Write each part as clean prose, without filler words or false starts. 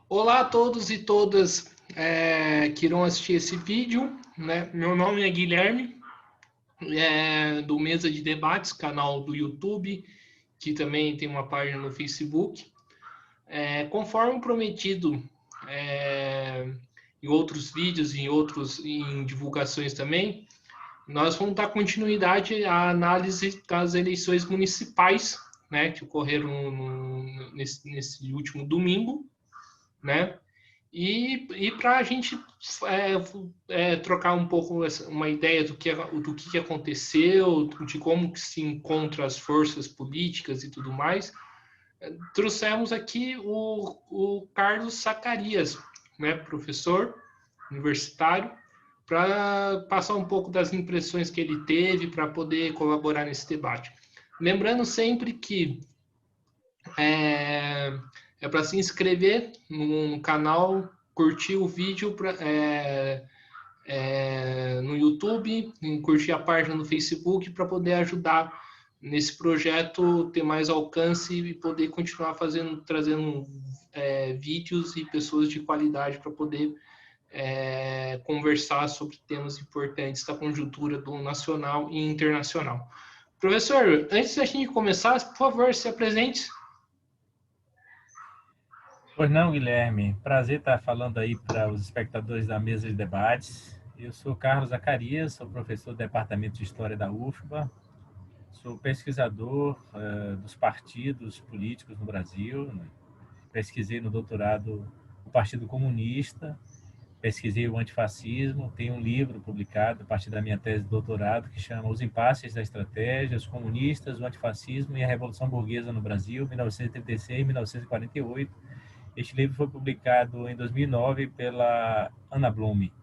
Olá a todos e todas que irão assistir esse vídeo, né? Meu nome é Guilherme, do Mesa de Debates, canal do YouTube, que também tem uma página no Facebook. Conforme prometido em outros vídeos, em divulgações também, nós vamos dar continuidade à análise das eleições municipais, né, que ocorreram nesse último domingo, né? E para a gente trocar um pouco uma ideia do que aconteceu, de como que se encontram as forças políticas e tudo mais, trouxemos aqui o Carlos Zacarias, né, professor universitário, para passar um pouco das impressões que ele teve para poder colaborar nesse debate. Lembrando sempre que é, é para se inscrever no canal, curtir o vídeo no YouTube, curtir a página no Facebook para poder ajudar nesse projeto ter mais alcance e poder continuar trazendo vídeos e pessoas de qualidade para poder conversar sobre temas importantes da conjuntura do nacional e internacional. Professor, antes da gente começar, por favor, se apresente. Pois não, Guilherme. Prazer estar falando aí para os espectadores da mesa de debates. Eu sou Carlos Zacarias, sou professor do Departamento de História da UFBA, sou pesquisador dos partidos políticos no Brasil, né? Pesquisei no doutorado o Partido Comunista, pesquisei o antifascismo, tenho um livro publicado a partir da minha tese de doutorado que chama Os Impasses da Estratégia, os Comunistas, o Antifascismo e a Revolução Burguesa no Brasil, 1936-1948. Este livro foi publicado em 2009 pela Ana Blume.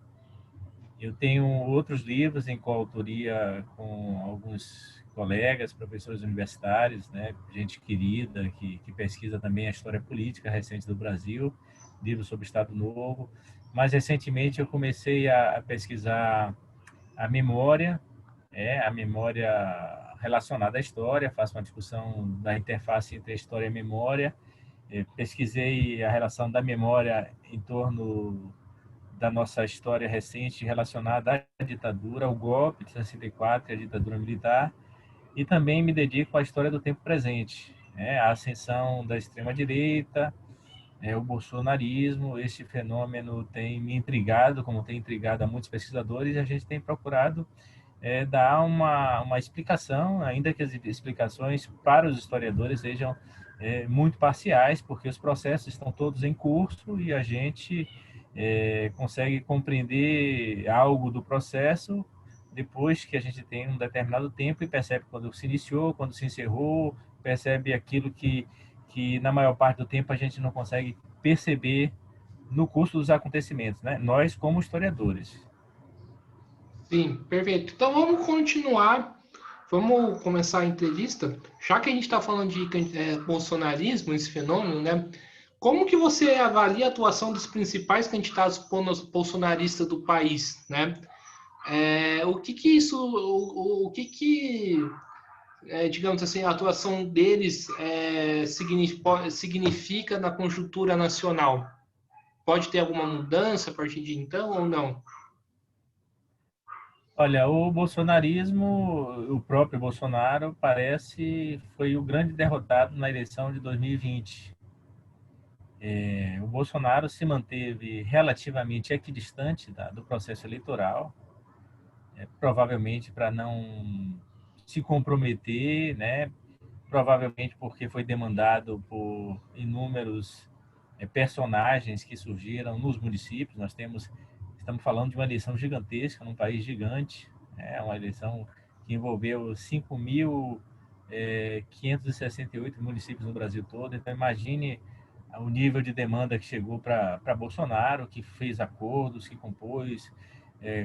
Eu tenho outros livros em coautoria com alguns colegas, professores universitários, né, gente querida que pesquisa também a história política recente do Brasil, livros sobre Estado Novo. Mais recentemente eu comecei a pesquisar a memória relacionada à história, faço uma discussão da interface entre a história e a memória. Pesquisei a relação da memória em torno da nossa história recente relacionada à ditadura, ao golpe de 64 e à ditadura militar, e também me dedico à história do tempo presente, a ascensão da extrema-direita, o bolsonarismo. Este fenômeno tem me intrigado, como tem intrigado a muitos pesquisadores, e a gente tem procurado dar uma explicação, ainda que as explicações para os historiadores sejam muito parciais, porque os processos estão todos em curso e a gente consegue compreender algo do processo depois que a gente tem um determinado tempo e percebe quando se iniciou, quando se encerrou, percebe aquilo que na maior parte do tempo a gente não consegue perceber no curso dos acontecimentos, né? Nós como historiadores. Sim, perfeito. Então vamos continuar. Vamos começar a entrevista. Já que a gente está falando de bolsonarismo, esse fenômeno, né? Como que você avalia a atuação dos principais candidatos bolsonaristas do país, né? O que que isso, o que que, digamos assim, a atuação deles significa na conjuntura nacional? Pode ter alguma mudança a partir de então ou não? Olha, o bolsonarismo, o próprio Bolsonaro, parece foi o grande derrotado na eleição de 2020. O Bolsonaro se manteve relativamente equidistante do processo eleitoral, provavelmente para não se comprometer, né? Provavelmente porque foi demandado por inúmeros personagens que surgiram nos municípios. Estamos falando de uma eleição gigantesca num país gigante, uma eleição que envolveu 5.568 municípios no Brasil todo. Então imagine o nível de demanda que chegou para Bolsonaro, que fez acordos, que compôs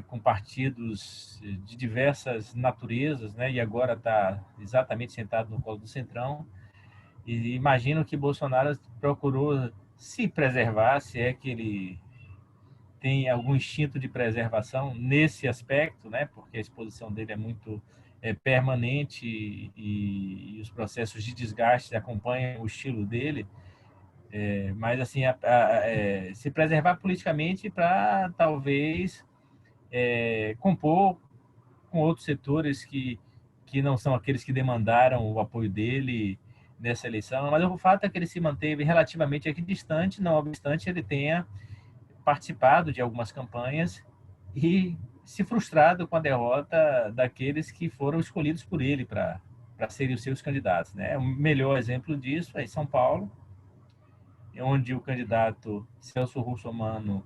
com partidos de diversas naturezas, né? E agora está exatamente sentado no colo do Centrão. E imagino que Bolsonaro procurou se preservar, se é que ele tem algum instinto de preservação nesse aspecto, né? Porque a exposição dele é muito permanente e os processos de desgaste acompanham o estilo dele. Mas, assim, se preservar politicamente para, talvez, compor com outros setores que não são aqueles que demandaram o apoio dele nessa eleição. Mas o fato é que ele se manteve relativamente equidistante, não obstante ele tenha participado de algumas campanhas e se frustrado com a derrota daqueles que foram escolhidos por ele para serem os seus candidatos, né? O melhor exemplo disso é em São Paulo, onde o candidato Celso Russomano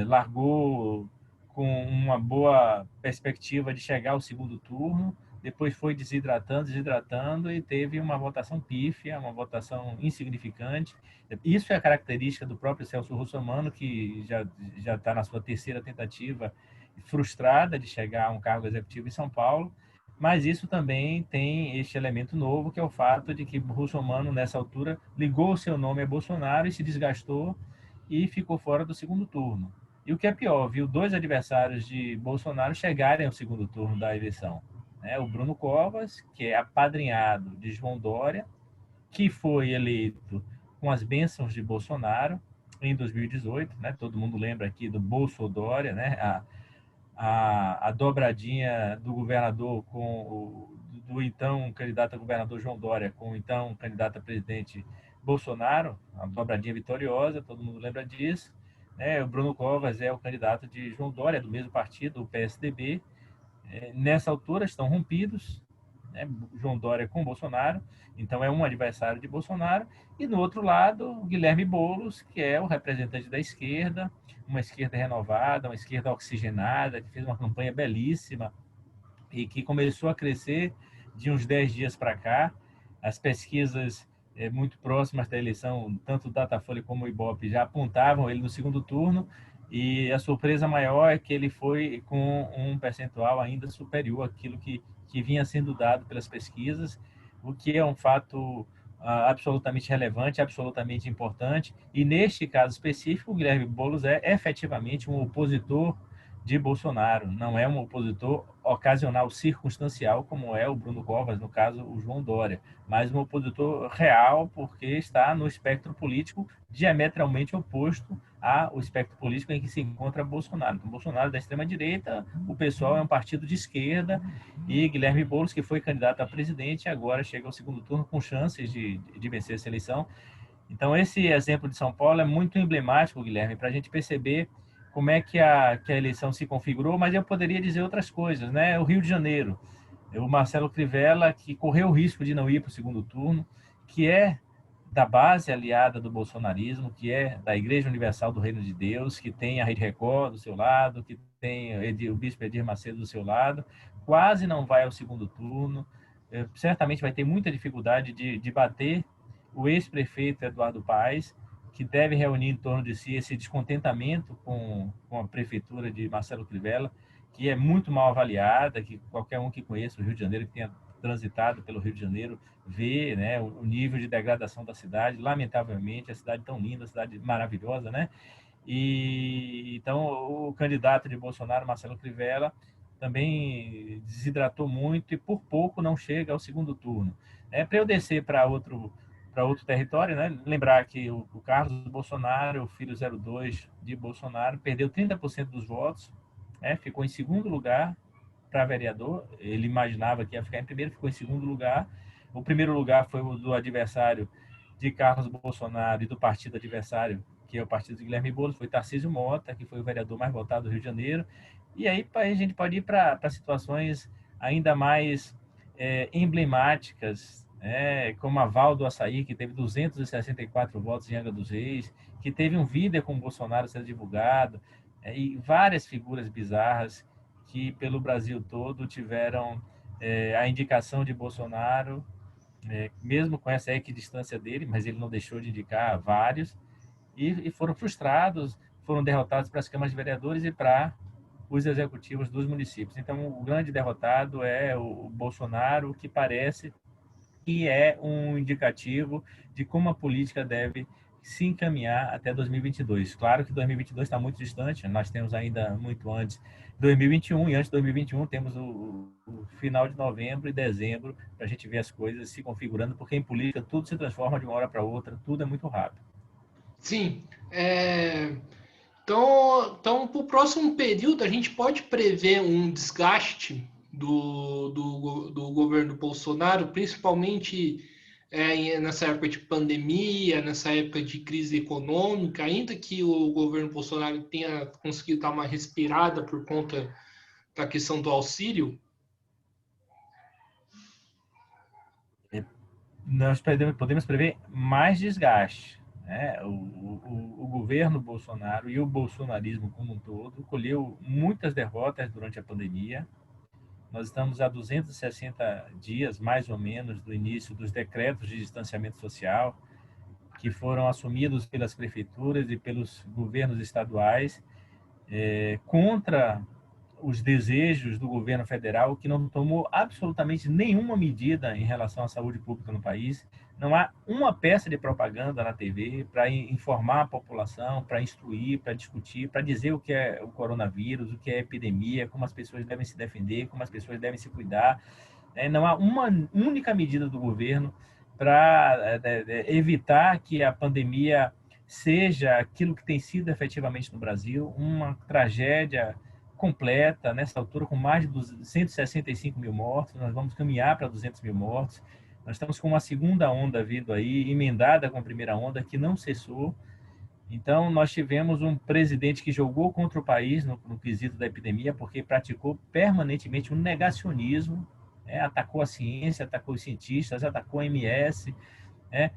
largou com uma boa perspectiva de chegar ao segundo turno, depois foi desidratando e teve uma votação pífia, uma votação insignificante. Isso é a característica do próprio Celso Russomano, que já está na sua terceira tentativa frustrada de chegar a um cargo executivo em São Paulo. Mas isso também tem este elemento novo, que é o fato de que Russomano, nessa altura, ligou o seu nome a Bolsonaro e se desgastou e ficou fora do segundo turno. E o que é pior, viu dois adversários de Bolsonaro chegarem ao segundo turno da eleição. O Bruno Covas, que é apadrinhado de João Dória, que foi eleito com as bênçãos de Bolsonaro em 2018. Todo mundo lembra aqui do Bolsodória, a dobradinha do governador do então candidato a governador João Dória com o então candidato a presidente Bolsonaro, a dobradinha vitoriosa, todo mundo lembra disso. O Bruno Covas é o candidato de João Dória, do mesmo partido, o PSDB. Nessa altura estão rompidos, João Dória com Bolsonaro, então é um adversário de Bolsonaro, e do outro lado, Guilherme Boulos, que é o representante da esquerda, uma esquerda renovada, uma esquerda oxigenada, que fez uma campanha belíssima e que começou a crescer de uns 10 dias para cá. As pesquisas muito próximas da eleição, tanto o Datafolha como o Ibope, já apontavam ele no segundo turno, e a surpresa maior é que ele foi com um percentual ainda superior àquilo que vinha sendo dado pelas pesquisas, o que é um fato absolutamente relevante, absolutamente importante. E neste caso específico, o Guilherme Boulos é efetivamente um opositor de Bolsonaro, não é um opositor ocasional, circunstancial, como é o Bruno Covas, no caso, o João Dória, mas um opositor real, porque está no espectro político diametralmente oposto ao espectro político em que se encontra Bolsonaro. Então, Bolsonaro é da extrema-direita, o PSOL é um partido de esquerda, e Guilherme Boulos, que foi candidato a presidente, agora chega ao segundo turno com chances de vencer essa eleição. Então, esse exemplo de São Paulo é muito emblemático, Guilherme, para a gente perceber como é que a eleição se configurou, mas eu poderia dizer outras coisas, O Rio de Janeiro, o Marcelo Crivella, que correu o risco de não ir para o segundo turno, que é da base aliada do bolsonarismo, que é da Igreja Universal do Reino de Deus, que tem a Rede Record do seu lado, que tem o bispo Edir Macedo do seu lado, quase não vai ao segundo turno, certamente vai ter muita dificuldade de bater o ex-prefeito Eduardo Paes, que deve reunir em torno de si esse descontentamento com a prefeitura de Marcelo Crivella, que é muito mal avaliada, que qualquer um que conheça o Rio de Janeiro, que tenha transitado pelo Rio de Janeiro, vê o nível de degradação da cidade. Lamentavelmente, a cidade tão linda, a cidade maravilhosa, E então o candidato de Bolsonaro, Marcelo Crivella, também desidratou muito e por pouco não chega ao segundo turno. Para eu descer para outro território, Lembrar que o Carlos Bolsonaro, o filho 02 de Bolsonaro, perdeu 30% dos votos, ficou em segundo lugar para vereador. Ele imaginava que ia ficar em primeiro, ficou em segundo lugar. O primeiro lugar foi o do adversário de Carlos Bolsonaro e do partido adversário, que é o partido de Guilherme Boulos, foi Tarcísio Mota, que foi o vereador mais votado do Rio de Janeiro. E aí a gente pode ir para situações ainda mais emblemáticas, como a Val do Açaí, que teve 264 votos em Angra dos Reis, que teve um vídeo com o Bolsonaro sendo divulgado, e várias figuras bizarras que pelo Brasil todo tiveram a indicação de Bolsonaro, mesmo com essa equidistância dele, mas ele não deixou de indicar vários, e foram frustrados, foram derrotados para as câmaras de vereadores e para os executivos dos municípios. Então, o grande derrotado é o Bolsonaro, que parece que é um indicativo de como a política deve se encaminhar até 2022. Claro que 2022 está muito distante, nós temos ainda muito antes 2021, e antes de 2021 temos o final de novembro e dezembro para a gente ver as coisas se configurando, porque em política tudo se transforma de uma hora para outra, tudo é muito rápido. Sim. Então para o próximo período, a gente pode prever um desgaste do governo Bolsonaro, principalmente nessa época de pandemia, nessa época de crise econômica, ainda que o governo Bolsonaro tenha conseguido dar uma respirada por conta da questão do auxílio. Nós podemos prever mais desgaste. Né? O governo Bolsonaro e o bolsonarismo como um todo colheu muitas derrotas durante a pandemia. Nós estamos a 260 dias, mais ou menos, do início dos decretos de distanciamento social, que foram assumidos pelas prefeituras e pelos governos estaduais, contra os desejos do governo federal, que não tomou absolutamente nenhuma medida em relação à saúde pública no país. Não há uma peça de propaganda na TV para informar a população, para instruir, para discutir, para dizer o que é o coronavírus, o que é epidemia, como as pessoas devem se defender, como as pessoas devem se cuidar. Não há uma única medida do governo para evitar que a pandemia seja aquilo que tem sido efetivamente no Brasil, uma tragédia completa, nessa altura, com mais de 165 mil mortos. Nós vamos caminhar para 200 mil mortos. Nós estamos com uma segunda onda vindo aí, emendada com a primeira onda, que não cessou. Então, nós tivemos um presidente que jogou contra o país no quesito da epidemia, porque praticou permanentemente um negacionismo, atacou a ciência, atacou os cientistas, atacou a OMS,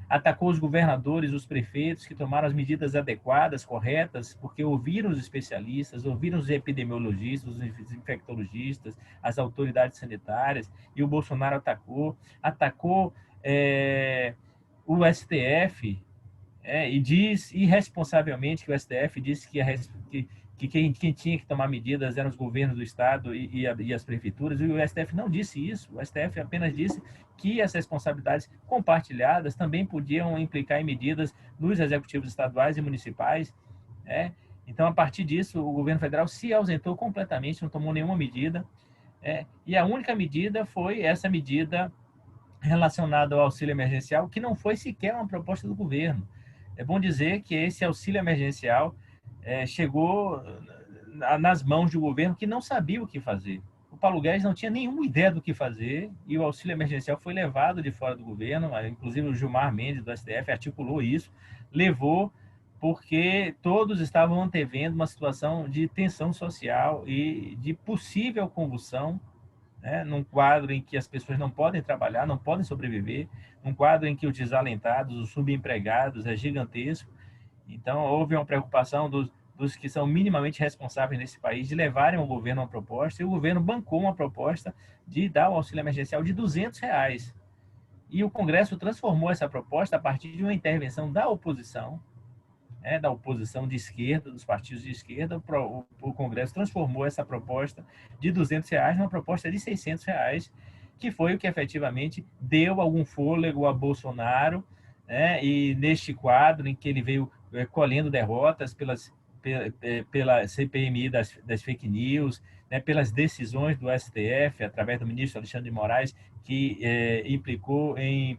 atacou os governadores, os prefeitos que tomaram as medidas adequadas, corretas, porque ouviram os especialistas, ouviram os epidemiologistas, os infectologistas, as autoridades sanitárias, e o Bolsonaro atacou o STF, e diz irresponsavelmente que o STF disse que quem tinha que tomar medidas eram os governos do Estado e as prefeituras, e o STF não disse isso. O STF apenas disse que as responsabilidades compartilhadas também podiam implicar em medidas nos executivos estaduais e municipais. Então, a partir disso, o governo federal se ausentou completamente, não tomou nenhuma medida, e a única medida foi essa medida relacionada ao auxílio emergencial, que não foi sequer uma proposta do governo. É bom dizer que esse auxílio emergencial chegou nas mãos de um governo que não sabia o que fazer. O Paulo Guedes não tinha nenhuma ideia do que fazer e o auxílio emergencial foi levado de fora do governo, inclusive o Gilmar Mendes, do STF, articulou isso, levou porque todos estavam antevendo uma situação de tensão social e de possível convulsão, num quadro em que as pessoas não podem trabalhar, não podem sobreviver, num quadro em que os desalentados, os subempregados é gigantesco. Então, houve uma preocupação dos que são minimamente responsáveis nesse país de levarem ao governo uma proposta, e o governo bancou uma proposta de dar o auxílio emergencial de R$ 200. E o Congresso transformou essa proposta a partir de uma intervenção da oposição de esquerda, dos partidos de esquerda. O Congresso transformou essa proposta de R$ 200 numa proposta de R$ 600, que foi o que efetivamente deu algum fôlego a Bolsonaro, e neste quadro em que ele veio colhendo derrotas pela CPMI das fake news, pelas decisões do STF, através do ministro Alexandre de Moraes, que implicou em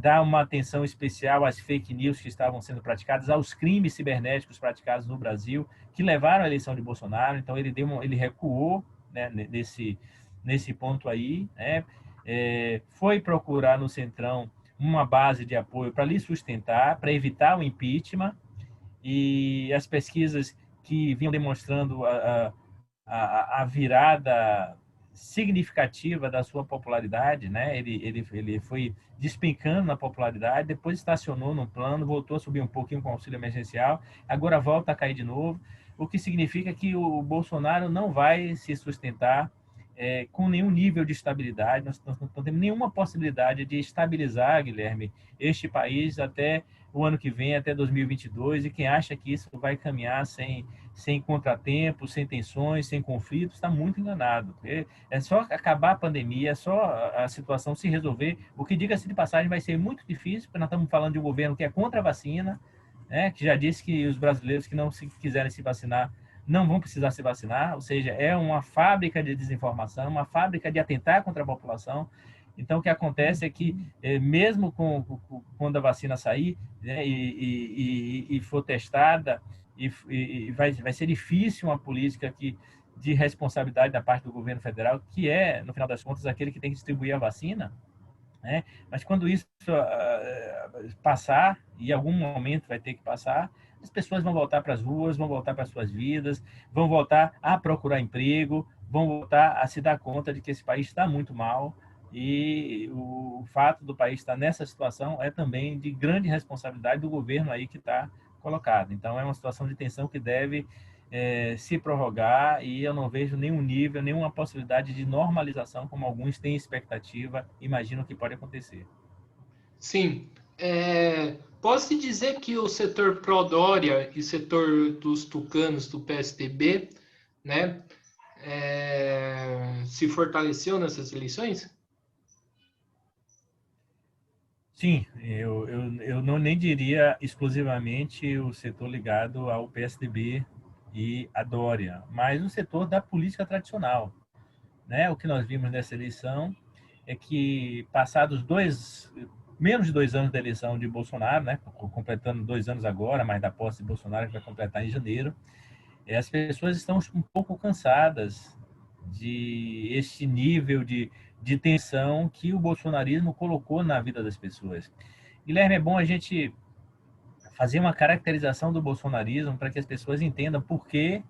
dar uma atenção especial às fake news que estavam sendo praticadas, aos crimes cibernéticos praticados no Brasil, que levaram à eleição de Bolsonaro. Então, ele recuou, nesse ponto aí, foi procurar no Centrão uma base de apoio para lhe sustentar, para evitar o impeachment, e as pesquisas que vinham demonstrando a virada significativa da sua popularidade, ele foi despencando na popularidade, depois estacionou no plano, voltou a subir um pouquinho com o auxílio emergencial, agora volta a cair de novo, o que significa que o Bolsonaro não vai se sustentar com nenhum nível de estabilidade. Nós não temos nenhuma possibilidade de estabilizar, Guilherme, este país até o ano que vem, até 2022, e quem acha que isso vai caminhar sem contratempos, sem tensões, sem conflitos, está muito enganado. É só acabar a pandemia, é só a situação se resolver, o que, diga-se de passagem, vai ser muito difícil, porque nós estamos falando de um governo que é contra a vacina, que já disse que os brasileiros que não quiserem se vacinar não vão precisar se vacinar, ou seja, é uma fábrica de desinformação, uma fábrica de atentar contra a população. Então, o que acontece é que, mesmo quando a vacina sair, né, e for testada, vai ser difícil uma política de responsabilidade da parte do governo federal, que é, no final das contas, aquele que tem que distribuir a vacina, né? Mas quando isso passar, e em algum momento vai ter que passar, as pessoas vão voltar para as ruas, vão voltar para as suas vidas, vão voltar a procurar emprego, vão voltar a se dar conta de que esse país está muito mal, e o fato do país estar nessa situação é também de grande responsabilidade do governo aí que está colocado. Então, é uma situação de tensão que deve se prorrogar, e eu não vejo nenhum nível, nenhuma possibilidade de normalização, como alguns têm expectativa, imaginam que pode acontecer. Sim. Posso dizer que o setor pró-Dória e setor dos tucanos do PSDB, né, se fortaleceu nessas eleições? Sim, eu não nem diria exclusivamente o setor ligado ao PSDB e à Dória, mas o setor da política tradicional, né? O que nós vimos nessa eleição é que, passados menos de 2 anos da eleição de Bolsonaro, né? Completando 2 anos agora, mas da posse de Bolsonaro que vai completar em janeiro, as pessoas estão um pouco cansadas de este nível de tensão que o bolsonarismo colocou na vida das pessoas. Guilherme, é bom a gente fazer uma caracterização do bolsonarismo para que as pessoas entendam por que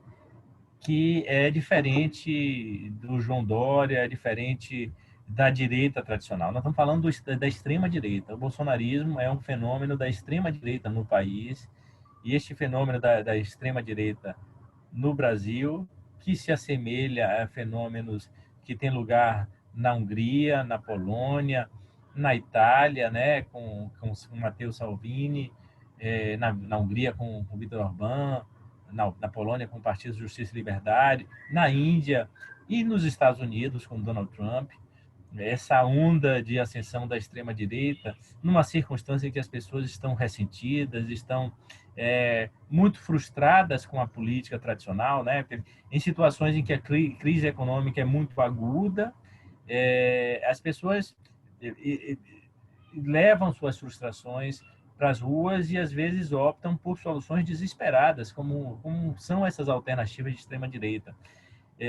é diferente do João Dória, é diferente da direita tradicional. Nós estamos falando da extrema-direita. O bolsonarismo é um fenômeno da extrema-direita no país, e este fenômeno da extrema-direita no Brasil, que se assemelha a fenômenos que têm lugar na Hungria, na Polônia, na Itália, né, com Matteo Salvini, na Hungria com Viktor Orbán, na Polônia com o Partido Justiça e Liberdade, na Índia e nos Estados Unidos com Donald Trump. Essa onda de ascensão da extrema-direita, numa circunstância em que as pessoas estão ressentidas, estão muito frustradas com a política tradicional, né? Em situações em que a crise econômica é muito aguda, as pessoas levam suas frustrações para as ruas e às vezes optam por soluções desesperadas, como são essas alternativas de extrema-direita.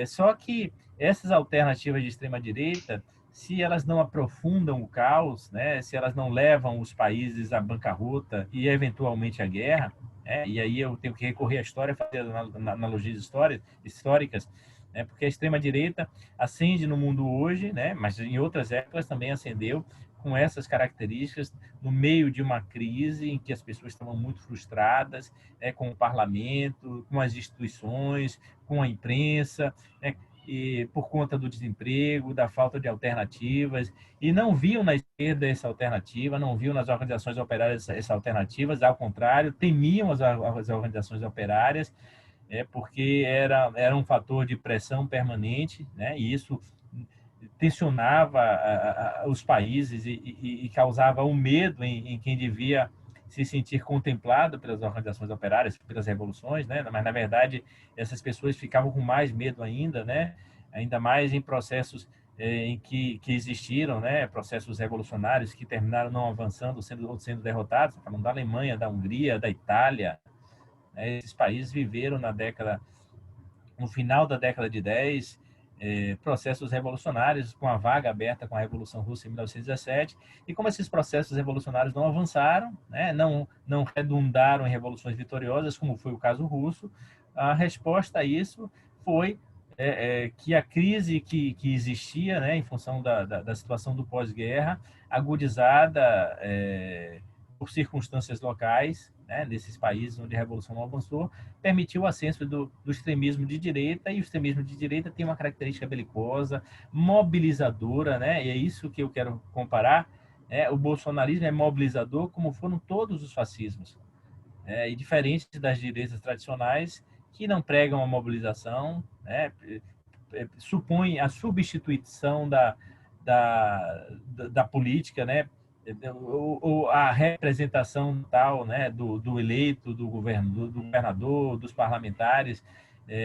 Só que essas alternativas de extrema-direita, se elas não aprofundam o caos, né, se elas não levam os países à bancarrota e eventualmente à guerra, e aí eu tenho que recorrer à história, fazer analogias históricas, né, porque a extrema-direita ascende no mundo hoje, né, mas em outras épocas também ascendeu com essas características, no meio de uma crise em que as pessoas estavam muito frustradas, com o parlamento, com as instituições, com a imprensa, né, e por conta do desemprego, da falta de alternativas, e não viam na esquerda essa alternativa, não viam nas organizações operárias essa alternativa, ao contrário, temiam as organizações operárias, porque era um fator de pressão permanente, né, e isso tensionava os países e causava um medo em quem devia se sentir contemplado pelas organizações operárias, pelas revoluções, né? Mas, na verdade, essas pessoas ficavam com mais medo ainda, né? Ainda mais em processos em que existiram, né? Processos revolucionários que terminaram não avançando, sendo derrotados, falando da Alemanha, da Hungria, da Itália, né? Esses países viveram no final da década de 10, processos revolucionários, com a vaga aberta com a Revolução Russa em 1917, e como esses processos revolucionários não avançaram, né, não redundaram em revoluções vitoriosas, como foi o caso russo, a resposta a isso foi que a crise que existia, né, em função da situação do pós-guerra, agudizada por circunstâncias locais, né, nesses países onde a revolução não avançou, permitiu o ascenso do extremismo de direita, e o extremismo de direita tem uma característica belicosa, mobilizadora, né, e é isso que eu quero comparar. O bolsonarismo é mobilizador, como foram todos os fascismos, e diferente das direitas tradicionais, que não pregam a mobilização, né, supõe a substituição da política, né, ou a representação tal, né, do eleito, do governador, dos parlamentares,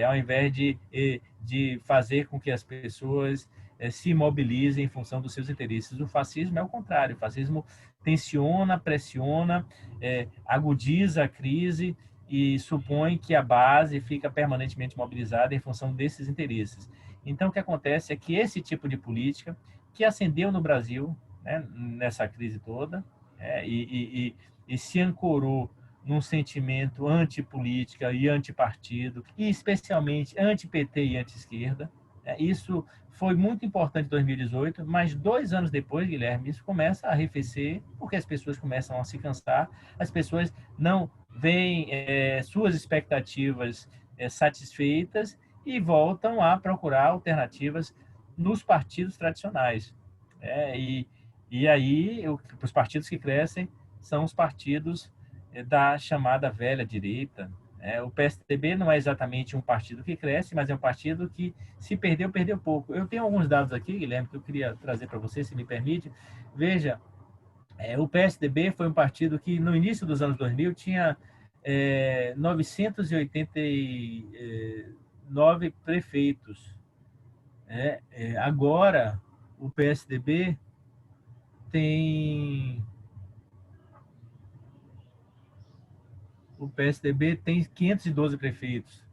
ao invés de fazer com que as pessoas se mobilize em função dos seus interesses. O fascismo é o contrário. O fascismo tensiona, pressiona, agudiza a crise e supõe que a base fica permanentemente mobilizada em função desses interesses. Então, o que acontece é que esse tipo de política, que ascendeu no Brasil, né, nessa crise toda, e se ancorou num sentimento antipolítica e antipartido, e especialmente anti-PT e anti-esquerda. Isso foi muito importante em 2018, mas 2 anos depois, Guilherme, isso começa a arrefecer, porque as pessoas começam a se cansar, as pessoas não veem suas expectativas satisfeitas e voltam a procurar alternativas nos partidos tradicionais. E aí, os partidos que crescem são os partidos da chamada velha direita. O PSDB não é exatamente um partido que cresce, mas é um partido que, se perdeu, perdeu pouco. Eu tenho alguns dados aqui, Guilherme, que eu queria trazer para você, se me permite. Veja, o PSDB foi um partido que, no início dos anos 2000, tinha 989 prefeitos. Agora, o PSDB tem... O PSDB tem 512 prefeitos.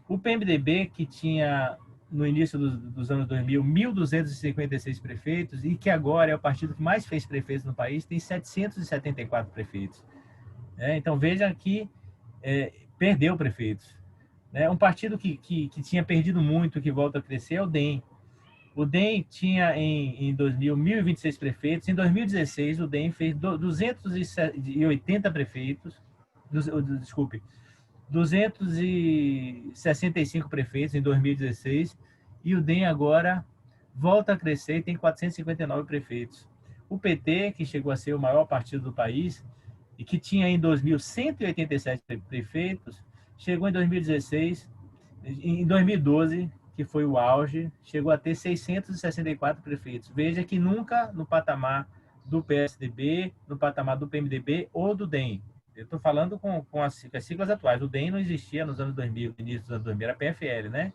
O PMDB, que tinha, no início dos anos 2000, 1.256 prefeitos, e que agora é o partido que mais fez prefeitos no país, tem 774 prefeitos. Então, veja que perdeu prefeitos. Um partido que tinha perdido muito, que volta a crescer, é o DEM. O DEM tinha, em 2000, 1.026 prefeitos. Em 2016, o DEM fez 280 prefeitos. Desculpe, 265 prefeitos em 2016, e o DEM agora volta a crescer e tem 459 prefeitos. O PT, que chegou a ser o maior partido do país e que tinha em 2000 187 prefeitos, chegou em 2016, em 2012, que foi o auge, chegou a ter 664 prefeitos. Veja que nunca no patamar do PSDB, no patamar do PMDB ou do DEM. Eu estou falando com as siglas atuais. O DEM não existia nos anos 2000, no início dos anos 2000, era PFL, né?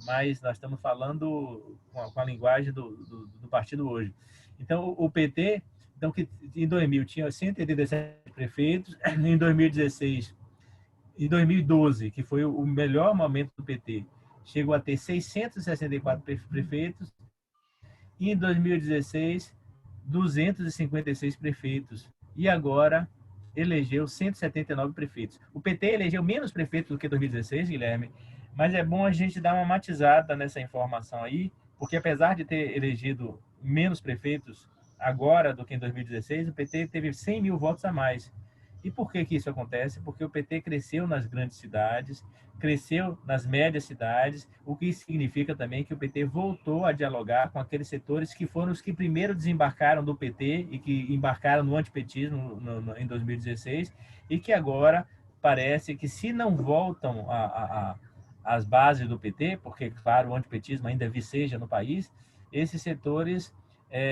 Mas nós estamos falando com a linguagem do partido hoje. Então, o PT, então, que em 2000 tinha 187 prefeitos, em 2016, em 2012, que foi o melhor momento do PT, chegou a ter 664 prefeitos, e em 2016, 256 prefeitos. E agora elegeu 179 prefeitos. O PT elegeu menos prefeitos do que 2016, Guilherme, mas é bom a gente dar uma matizada nessa informação aí, porque apesar de ter elegido menos prefeitos agora do que em 2016, o PT teve 100 mil votos a mais. E por que isso acontece? Porque o PT cresceu nas grandes cidades, cresceu nas médias cidades, o que significa também que o PT voltou a dialogar com aqueles setores que foram os que primeiro desembarcaram do PT e que embarcaram no antipetismo em 2016, e que agora parece que, se não voltam às bases do PT, porque, claro, o antipetismo ainda viceja no país, esses setores,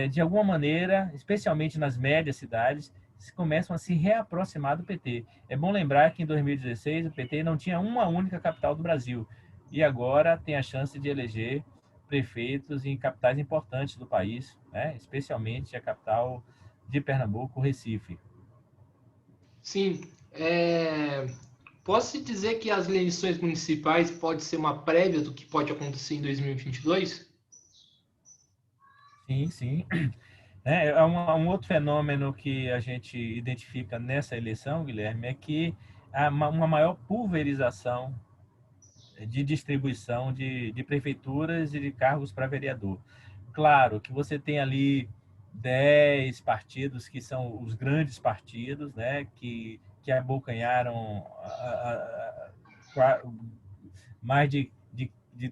de alguma maneira, especialmente nas médias cidades, começam a se reaproximar do PT. É bom lembrar que em 2016 o PT não tinha uma única capital do Brasil, e agora tem a chance de eleger prefeitos em capitais importantes do país, né? Especialmente a capital de Pernambuco, Recife. Sim, posso dizer que as eleições municipais pode ser uma prévia do que pode acontecer em 2022? Sim, sim. Um outro fenômeno que a gente identifica nessa eleição, Guilherme, é que há uma maior pulverização de distribuição de prefeituras e de cargos para vereador. Claro que você tem ali 10 partidos que são os grandes partidos, né, que abocanharam mais de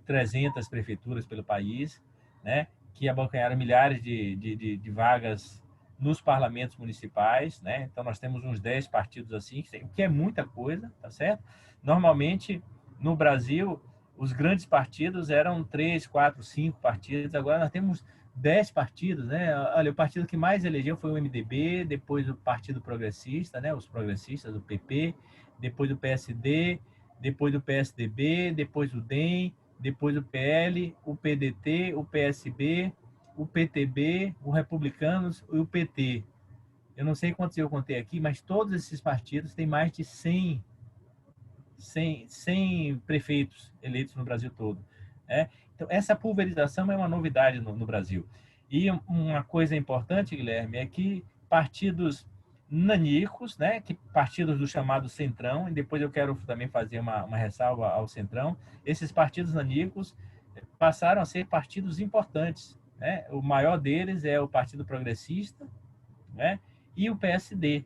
300 prefeituras pelo país, né, que abocanharam milhares de vagas nos parlamentos municipais, né? Então nós temos uns 10 partidos assim, o que é muita coisa, tá certo? Normalmente no Brasil os grandes partidos eram 3, 4, 5 partidos, agora nós temos 10 partidos, né? Olha, o partido que mais elegeu foi o MDB, depois o Partido Progressista, né? Os progressistas, o PP, depois o PSD, depois do PSDB, depois o DEM, depois o PL, o PDT, o PSB, o PTB, o Republicanos e o PT. Eu não sei quantos eu contei aqui, mas todos esses partidos têm mais de 100 prefeitos eleitos no Brasil todo. Né? Então, essa pulverização é uma novidade no Brasil. E uma coisa importante, Guilherme, é que partidos nanicos, né, que partidos do chamado Centrão, e depois eu quero também fazer uma ressalva ao Centrão, esses partidos nanicos passaram a ser partidos importantes. Né? O maior deles é o Partido Progressista, né, e o PSD,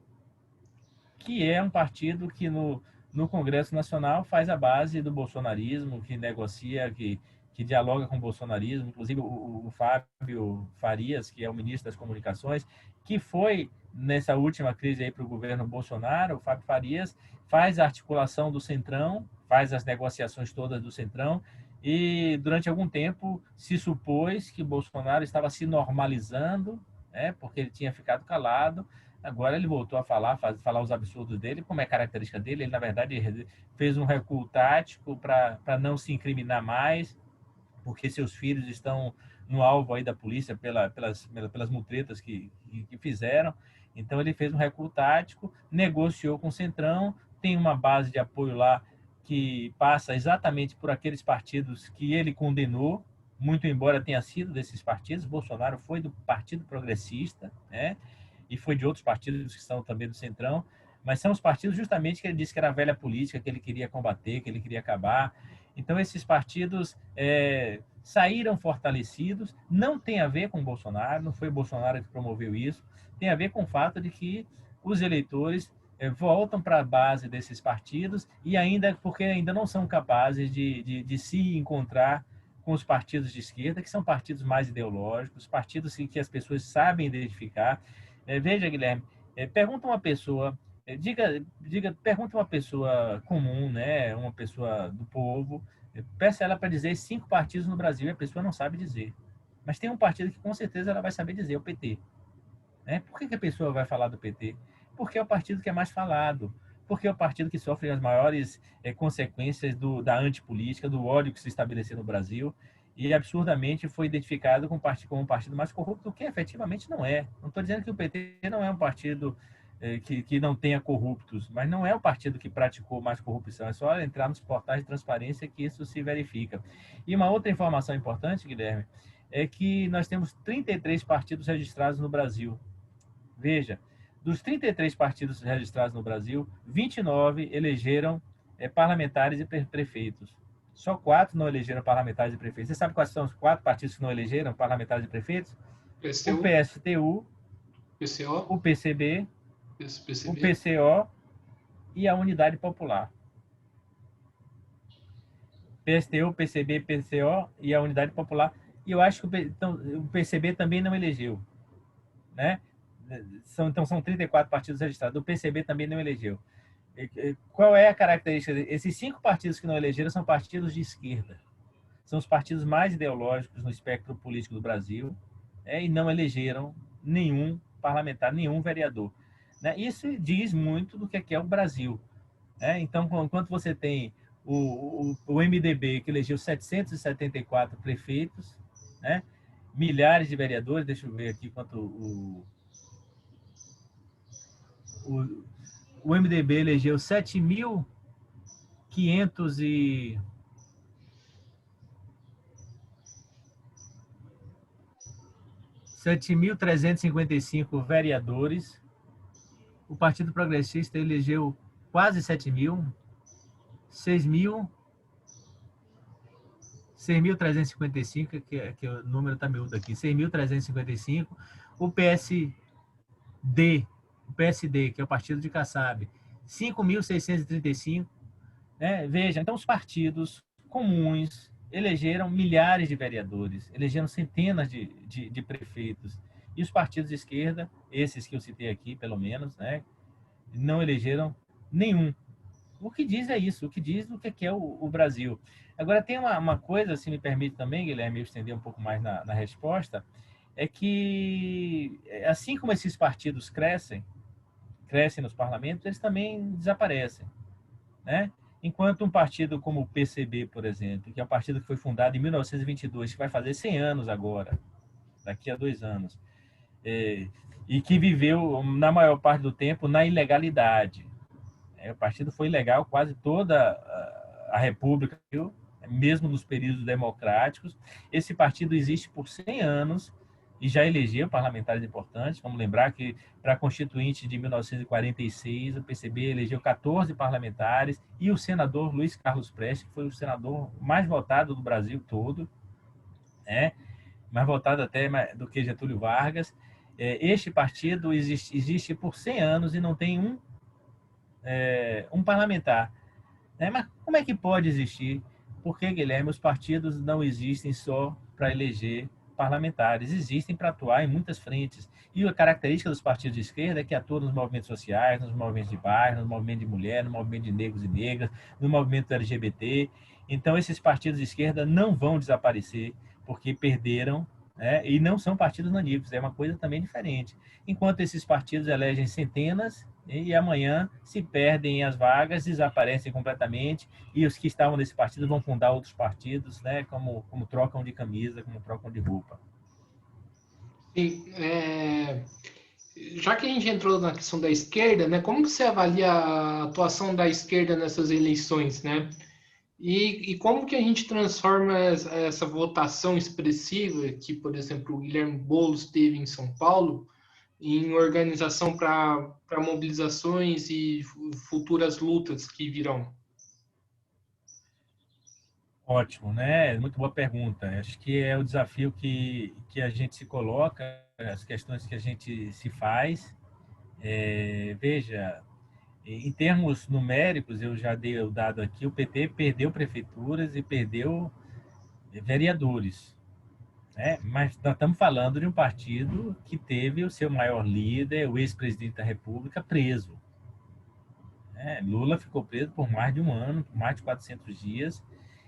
que é um partido que no Congresso Nacional faz a base do bolsonarismo, que negocia, que dialoga com o bolsonarismo, inclusive o Fábio Farias, que é o ministro das Comunicações, que foi nessa última crise aí para o governo Bolsonaro, o Fábio Farias faz a articulação do Centrão, faz as negociações todas do Centrão, e durante algum tempo se supôs que Bolsonaro estava se normalizando, né, porque ele tinha ficado calado. Agora ele voltou a falar os absurdos dele, como é característica dele. Ele, na verdade, fez um recuo tático para não se incriminar mais, porque seus filhos estão no alvo aí da polícia pelas mutretas que fizeram. Então ele fez um recuo tático, negociou com o Centrão, tem uma base de apoio lá que passa exatamente por aqueles partidos que ele condenou, muito embora tenha sido desses partidos. Bolsonaro foi do Partido Progressista, né? E foi de outros partidos que são também do Centrão, mas são os partidos justamente que ele disse que era a velha política, que ele queria combater, que ele queria acabar. Então, esses partidos saíram fortalecidos, não tem a ver com Bolsonaro, não foi Bolsonaro que promoveu isso, tem a ver com o fato de que os eleitores voltam para a base desses partidos e ainda porque ainda não são capazes de se encontrar com os partidos de esquerda, que são partidos mais ideológicos, partidos que as pessoas sabem identificar. Veja, Guilherme, pergunta uma pessoa, pergunta uma pessoa comum, né, uma pessoa do povo, peça ela para dizer 5 partidos no Brasil e a pessoa não sabe dizer. Mas tem um partido que com certeza ela vai saber dizer, o PT. Né? Por que a pessoa vai falar do PT? Porque é o partido que é mais falado, porque é o partido que sofre as maiores consequências da antipolítica, do ódio que se estabeleceu no Brasil, e absurdamente foi identificado como um partido mais corrupto, o que efetivamente não é. Não estou dizendo que o PT não é um partido que não tenha corruptos, mas não é o partido que praticou mais corrupção. É só entrar nos portais de transparência que isso se verifica. E uma outra informação importante, Guilherme, é que nós temos 33 partidos registrados no Brasil. Veja, dos 33 partidos registrados no Brasil, 29 elegeram parlamentares e prefeitos. Só 4 não elegeram parlamentares e prefeitos. Você sabe quais são os 4 partidos que não elegeram parlamentares e prefeitos? PSTU, o PSTU, PCO, o PCB, PCB, o PCO e a Unidade Popular. PSTU, PCB, PCO e a Unidade Popular. E eu acho que o PCB também não elegeu. Né? Então, são 34 partidos registrados. O PCB também não elegeu. Qual é a característica? Esses 5 partidos que não elegeram são partidos de esquerda. São os partidos mais ideológicos no espectro político do Brasil, e não elegeram nenhum parlamentar, nenhum vereador. Né? Isso diz muito do que é o Brasil. Né? Então, enquanto você tem o MDB, que elegeu 774 prefeitos, né? Milhares de vereadores, deixa eu ver aqui quanto o MDB elegeu 7.500 e 7.355 vereadores. O Partido Progressista elegeu quase 7.000, 6.355, que o número está miúdo aqui, 6.355. O PSD, que é o Partido de Kassab, 5.635. Né? Veja, então os partidos comuns elegeram milhares de vereadores, elegeram centenas de prefeitos. E os partidos de esquerda, esses que eu citei aqui, pelo menos, né, não elegeram nenhum. O que diz é isso, o que diz do que é o Brasil. Agora, tem uma coisa, se me permite também, Guilherme, eu estender um pouco mais na resposta, é que, assim como esses partidos crescem nos parlamentos, eles também desaparecem. Né? Enquanto um partido como o PCB, por exemplo, que é um partido que foi fundado em 1922, que vai fazer 100 anos agora, daqui a 2 anos, e que viveu, na maior parte do tempo, na ilegalidade. O partido foi ilegal quase toda a República, mesmo nos períodos democráticos. Esse partido existe por 100 anos e já elegeu parlamentares importantes. Vamos lembrar que, para a Constituinte de 1946, o PCB elegeu 14 parlamentares e o senador Luiz Carlos Prestes, que foi o senador mais votado do Brasil todo, mais votado até do que Getúlio Vargas. Este partido existe por 100 anos e não tem um parlamentar. Mas como é que pode existir? Porque, Guilherme, os partidos não existem só para eleger parlamentares, existem para atuar em muitas frentes. E a característica dos partidos de esquerda é que atuam nos movimentos sociais, nos movimentos de bairro, no movimento de mulher, no movimento de negros e negras, no movimento LGBT. Então, esses partidos de esquerda não vão desaparecer porque perderam, e não são partidos naníveis, é uma coisa também diferente. Enquanto esses partidos elegem centenas e amanhã se perdem as vagas, desaparecem completamente e os que estavam nesse partido vão fundar outros partidos, como trocam de camisa, como trocam de roupa. Sim, já que a gente entrou na questão da esquerda, né, como que você avalia a atuação da esquerda nessas eleições, né? E como que a gente transforma essa votação expressiva que, por exemplo, o Guilherme Boulos teve em São Paulo em organização para mobilizações e futuras lutas que virão? Ótimo, né? Muito boa pergunta. Acho que é o desafio que a gente se coloca, as questões que a gente se faz. Veja, em termos numéricos, eu já dei o dado aqui, o PT perdeu prefeituras e perdeu vereadores. Mas nós estamos falando de um partido que teve o seu maior líder, o ex-presidente da República, preso. Lula ficou preso por mais de um ano, por mais de 400 dias.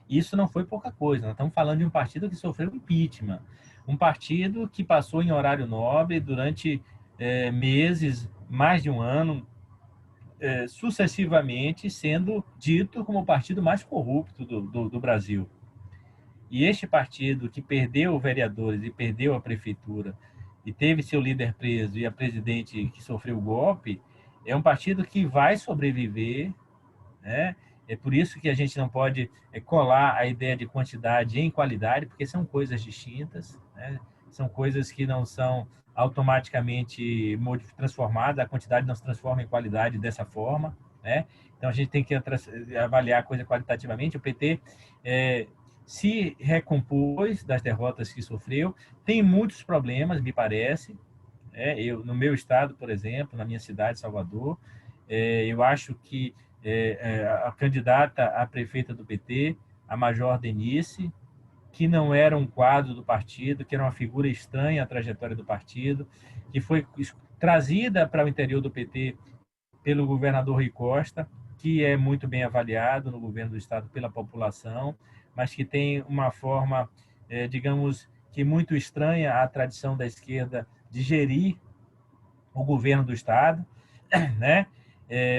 Isso não foi pouca coisa. Nós estamos falando de um partido que sofreu impeachment. Um partido que passou em horário nobre durante meses, mais de um ano, sucessivamente sendo dito como o partido mais corrupto do Brasil. E este partido que perdeu vereadores e perdeu a prefeitura e teve seu líder preso e a presidente que sofreu o golpe, é um partido que vai sobreviver, É por isso que a gente não pode colar a ideia de quantidade em qualidade, porque são coisas distintas, São coisas que não são automaticamente transformadas, a quantidade não se transforma em qualidade dessa forma, Então a gente tem que avaliar a coisa qualitativamente. O PT se recompôs das derrotas que sofreu, tem muitos problemas, me parece. No meu estado, por exemplo, na minha cidade, Salvador, eu acho que a candidata a prefeita do PT, a Major Denise, que não era um quadro do partido, que era uma figura estranha à trajetória do partido, que foi trazida para o interior do PT pelo governador Rui Costa, que é muito bem avaliado no governo do estado pela população, mas que tem uma forma, digamos, que muito estranha à tradição da esquerda de gerir o governo do estado,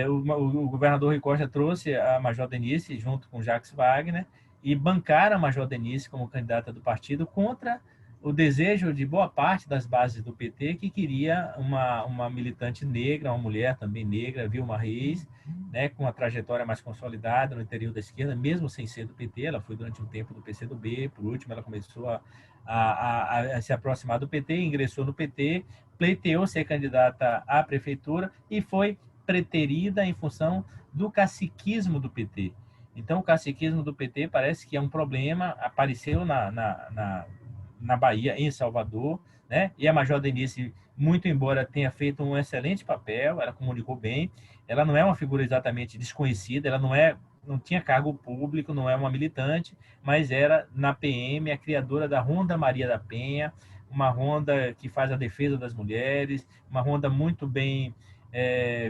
O governador Rui Costa trouxe a Major Denise junto com Jacques Wagner e bancaram a Major Denise como candidata do partido contra o desejo de boa parte das bases do PT, que queria uma militante negra, uma mulher também negra, Vilma Reis, com uma trajetória mais consolidada no interior da esquerda, mesmo sem ser do PT. Ela foi durante um tempo do PCdoB, por último ela começou a se aproximar do PT, ingressou no PT, pleiteou ser candidata à prefeitura e foi preterida em função do caciquismo do PT. Então, o caciquismo do PT parece que é um problema, apareceu na Bahia, em Salvador, E a Major Denise, muito embora tenha feito um excelente papel, ela comunicou bem, ela não é uma figura exatamente desconhecida, ela não tinha cargo público, não é uma militante, mas era, na PM, a criadora da Ronda Maria da Penha, uma ronda que faz a defesa das mulheres, uma ronda muito bem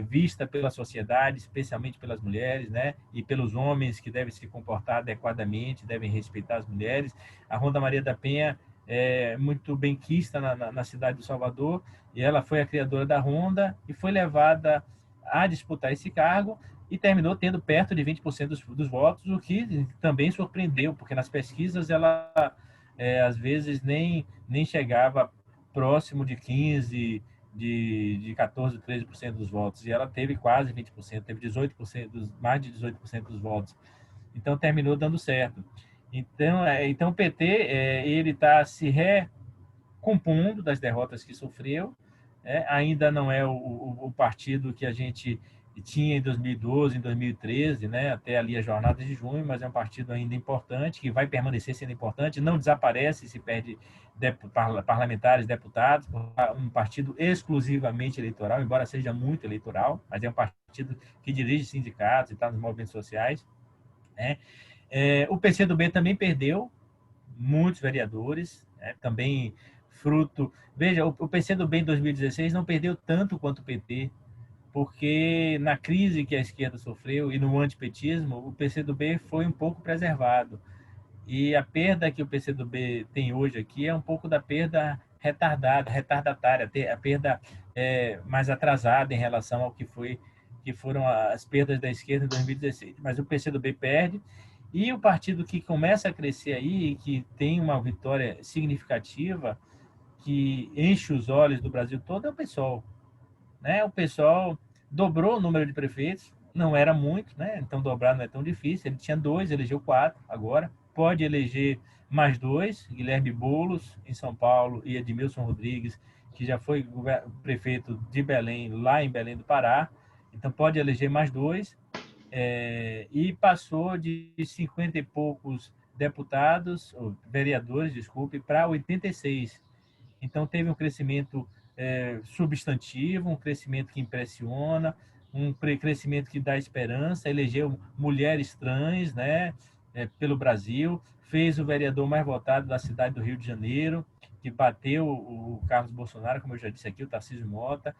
vista pela sociedade, especialmente pelas mulheres, e pelos homens que devem se comportar adequadamente, devem respeitar as mulheres. A Ronda Maria da Penha é muito bem quista na cidade de Salvador, e ela foi a criadora da Ronda e foi levada a disputar esse cargo, e terminou tendo perto de 20% dos votos, o que também surpreendeu, porque nas pesquisas ela às vezes nem chegava próximo de 15%, de 14%, 13% dos votos, e ela teve quase 20%, teve 18%, mais de 18% dos votos. Então, terminou dando certo. Então o PT ele está se recompondo das derrotas que sofreu. Ainda não é o partido que a gente tinha em 2012, em 2013, né, até ali a jornada de junho, mas é um partido ainda importante, que vai permanecer sendo importante, não desaparece se perde parlamentares, deputados, um partido exclusivamente eleitoral, embora seja muito eleitoral, mas é um partido que dirige sindicatos e está nos movimentos sociais, né? O PCdoB também perdeu muitos vereadores, também fruto... Veja, o PCdoB em 2016 não perdeu tanto quanto o PT, porque na crise que a esquerda sofreu e no antipetismo, o PCdoB foi um pouco preservado. E a perda que o PCdoB tem hoje aqui é um pouco da perda retardatária, a perda mais atrasada em relação ao que foram as perdas da esquerda em 2016. Mas o PCdoB perde, e o partido que começa a crescer aí e que tem uma vitória significativa, que enche os olhos do Brasil todo, é o PSOL. Né? O PSOL dobrou o número de prefeitos, não era muito, né? Então dobrar não é tão difícil. Ele tinha 2, elegeu 4 agora. Pode eleger mais 2, Guilherme Boulos, em São Paulo, e Edmilson Rodrigues, que já foi prefeito de Belém, lá em Belém do Pará. Então pode eleger mais 2. E passou de 50 e poucos deputados, ou vereadores, desculpe, para 86. Então teve um crescimento substantivo, um crescimento que impressiona, um crescimento que dá esperança, elegeu mulheres trans, né, pelo Brasil, fez o vereador mais votado da cidade do Rio de Janeiro, que bateu o Carlos Bolsonaro, como eu já disse aqui, o Tarcísio Mota,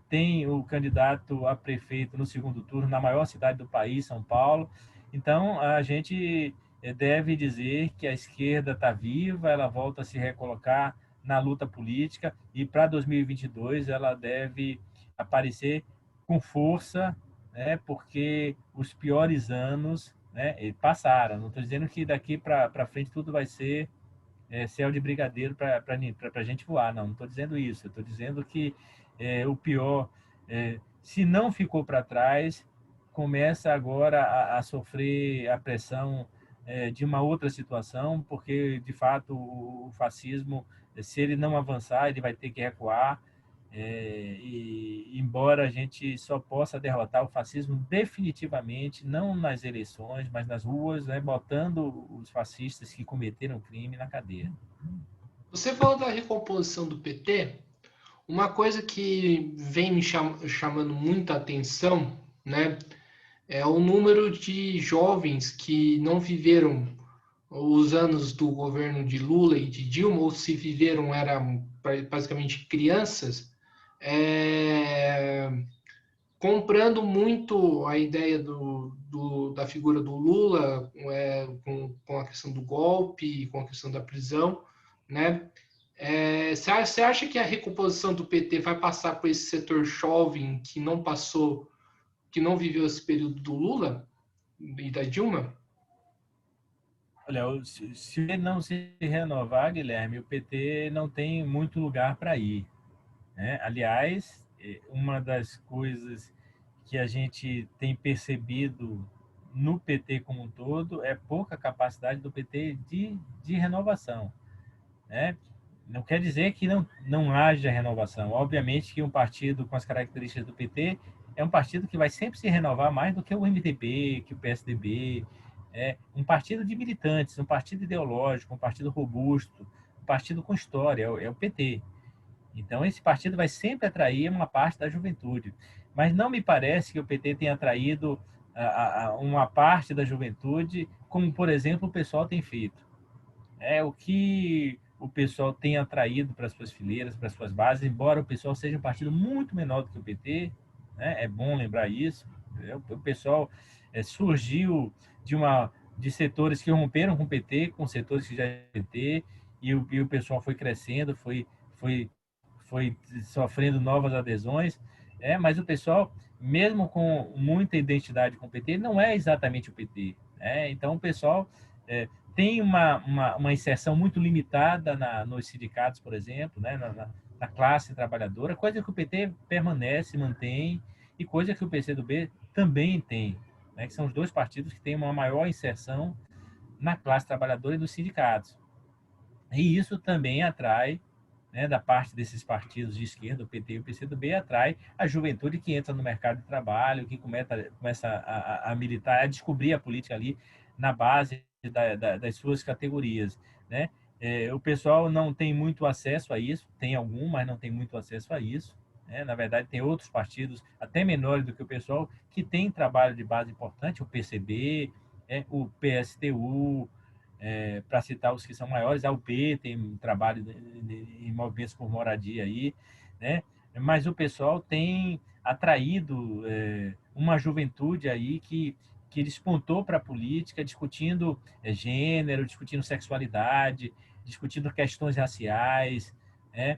tem o candidato a prefeito no segundo turno na maior cidade do país, São Paulo. Então, a gente deve dizer que a esquerda está viva, ela volta a se recolocar na luta política, e para 2022 ela deve aparecer com força, né, porque os piores anos, né, passaram. Não estou dizendo que daqui para frente tudo vai ser céu de brigadeiro para a gente voar, não estou dizendo isso. Eu estou dizendo que o pior, se não ficou para trás, começa agora a sofrer a pressão de uma outra situação, porque, de fato, o fascismo, se ele não avançar, ele vai ter que recuar, e embora a gente só possa derrotar o fascismo definitivamente, não nas eleições, mas nas ruas, né, botando os fascistas que cometeram crime na cadeia. Você falou da recomposição do PT. Uma coisa que vem me chamando muita atenção, né, é o número de jovens que não viveram os anos do governo de Lula e de Dilma, ou se viveram eram basicamente crianças, comprando muito a ideia da figura do Lula, com a questão do golpe, com a questão da prisão, né? Você acha que a recomposição do PT vai passar por esse setor jovem que não passou, que não viveu esse período do Lula e da Dilma? Olha, se não se renovar, Guilherme, o PT não tem muito lugar para ir, né? Aliás, uma das coisas que a gente tem percebido no PT como um todo é pouca capacidade do PT de renovação, né? Não quer dizer que não haja renovação. Obviamente que um partido com as características do PT é um partido que vai sempre se renovar mais do que o MDB, que o PSDB. É um partido de militantes, um partido ideológico, um partido robusto, um partido com história, é o PT. Então, esse partido vai sempre atrair uma parte da juventude. Mas não me parece que o PT tenha atraído uma parte da juventude, como, por exemplo, o pessoal tem feito. O que o pessoal tem atraído para as suas fileiras, para as suas bases, embora o pessoal seja um partido muito menor do que o PT, né? É bom lembrar isso. O pessoal surgiu de setores que romperam com o PT, com setores que já eram PT, e o pessoal foi crescendo, foi sofrendo novas adesões, mas o pessoal mesmo com muita identidade com o PT, não é exatamente o PT. Né? Então, o pessoal tem uma inserção muito limitada nos sindicatos, por exemplo, né? na classe trabalhadora, coisa que o PT permanece, mantém, e coisa que o PCdoB também tem, né? Que são os dois partidos que têm uma maior inserção na classe trabalhadora e nos sindicatos. E isso também atrai, né, da parte desses partidos de esquerda, o PT e o PCdoB, atrai a juventude que entra no mercado de trabalho, que começa a militar, a descobrir a política ali na base das suas categorias. Né? O pessoal não tem muito acesso a isso, tem algum, mas não tem muito acesso a isso. Né? Na verdade, tem outros partidos, até menores do que o pessoal, que têm trabalho de base importante, o PCB, o PSTU, para citar os que são maiores, a UP tem um trabalho em movimentos por moradia aí, né? Mas o pessoal tem atraído uma juventude aí que despontou para a política, discutindo gênero, discutindo sexualidade, discutindo questões raciais, né?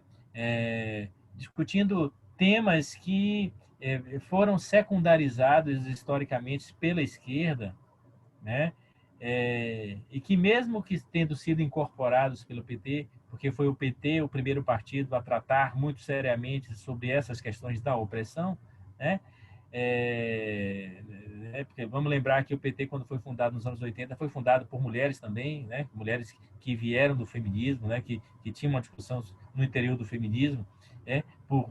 Discutindo temas que foram secundarizados historicamente pela esquerda, né? E que mesmo que tendo sido incorporados pelo PT, porque foi o PT o primeiro partido a tratar muito seriamente sobre essas questões da opressão, né? Porque vamos lembrar que o PT, quando foi fundado nos anos 80, foi fundado por mulheres também, né? Mulheres que vieram do feminismo, né? Que tinham uma discussão no interior do feminismo,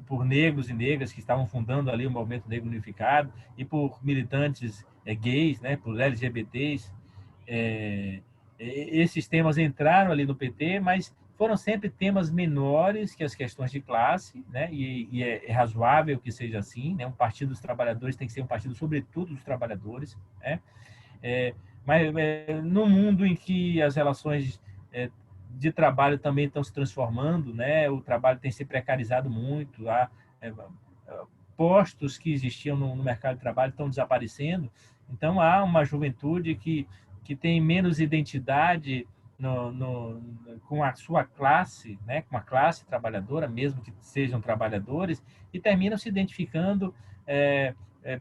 por negros e negras que estavam fundando ali o Movimento Negro Unificado, e por militantes gays, né? Por LGBTs. Esses temas entraram ali no PT, mas foram sempre temas menores que as questões de classe, né? E é razoável que seja assim, né? Um partido dos trabalhadores tem que ser um partido sobretudo dos trabalhadores, né? Mas no mundo em que as relações de trabalho também estão se transformando, né? O trabalho tem se precarizado muito, há postos que existiam no mercado de trabalho estão desaparecendo, então há uma juventude que tem menos identidade com a sua classe, né, com a classe trabalhadora, mesmo que sejam trabalhadores, e terminam se identificando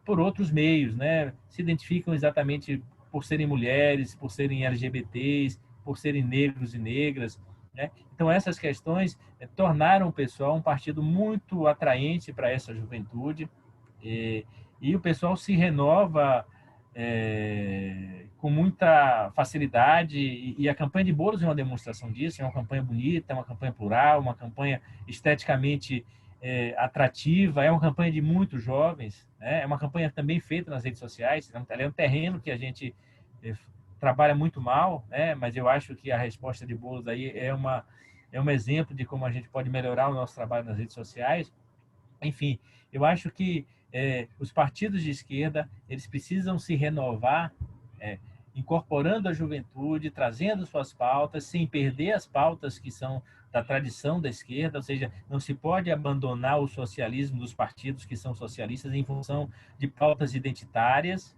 por outros meios, né? Se identificam exatamente por serem mulheres, por serem LGBTs, por serem negros e negras. Né? Então, essas questões tornaram o pessoal um partido muito atraente para essa juventude, e o pessoal se renova com muita facilidade, e a campanha de Boulos é uma demonstração disso. É uma campanha bonita, é uma campanha plural, uma campanha esteticamente atrativa, é uma campanha de muitos jovens, né? É uma campanha também feita nas redes sociais. Ela é um terreno que a gente trabalha muito mal, né? Mas eu acho que a resposta de Boulos aí é um exemplo de como a gente pode melhorar o nosso trabalho nas redes sociais. Enfim, eu acho que os partidos de esquerda eles precisam se renovar, incorporando a juventude, trazendo suas pautas, sem perder as pautas que são da tradição da esquerda, ou seja, não se pode abandonar o socialismo dos partidos que são socialistas em função de pautas identitárias,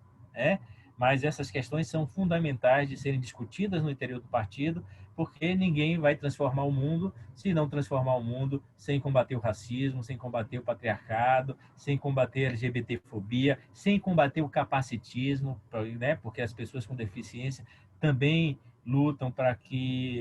mas essas questões são fundamentais de serem discutidas no interior do partido, porque ninguém vai transformar o mundo se não transformar o mundo sem combater o racismo, sem combater o patriarcado, sem combater a LGBTfobia, sem combater o capacitismo, né? Porque as pessoas com deficiência também lutam para que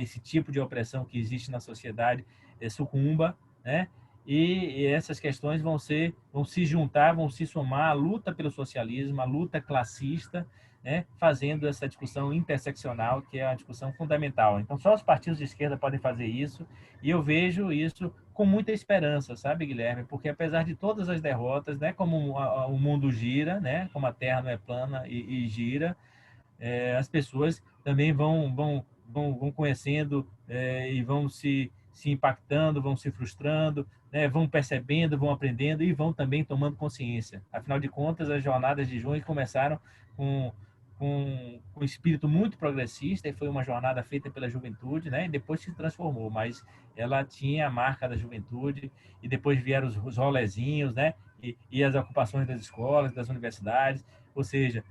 esse tipo de opressão que existe na sociedade sucumba, né? E essas questões vão se juntar, vão se somar à luta pelo socialismo, à luta classista, né, fazendo essa discussão interseccional, que é a discussão fundamental. Então, só os partidos de esquerda podem fazer isso, e eu vejo isso com muita esperança, sabe, Guilherme? Porque apesar de todas as derrotas, né, como o mundo gira, né, como a Terra não é plana e gira, as pessoas também vão conhecendo e vão se impactando, vão se frustrando, né, vão percebendo, vão aprendendo e vão também tomando consciência. Afinal de contas, as jornadas de junho começaram com um espírito muito progressista, e foi uma jornada feita pela juventude, né? E depois se transformou, mas ela tinha a marca da juventude, e depois vieram os rolezinhos, né? E as ocupações das escolas, das universidades, ou seja,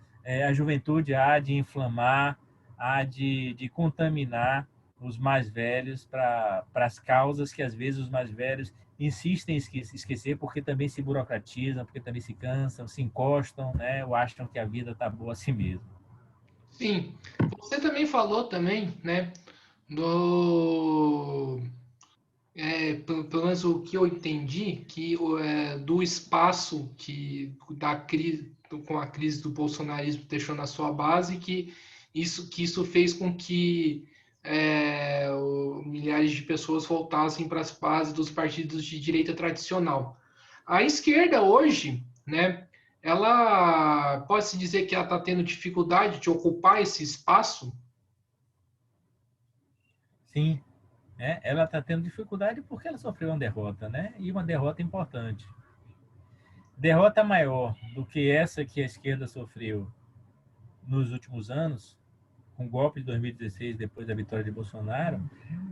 a juventude há de inflamar, há de contaminar os mais velhos para as causas que às vezes os mais velhos insistem em esquecer porque também se burocratizam, porque também se cansam, se encostam, né? Ou acham que a vida está boa assim mesmo. Sim. Você também falou também, né, do pelo menos o que eu entendi, que do espaço que da crise, com a crise do bolsonarismo deixou na sua base, que isso fez com que milhares de pessoas voltassem para as bases dos partidos de direita tradicional. A esquerda hoje, né, ela pode-se dizer que ela está tendo dificuldade de ocupar esse espaço. Sim, né? Ela está tendo dificuldade porque ela sofreu uma derrota, né? E uma derrota importante. Derrota maior do que essa que a esquerda sofreu nos últimos anos, com o golpe de 2016, depois da vitória de Bolsonaro,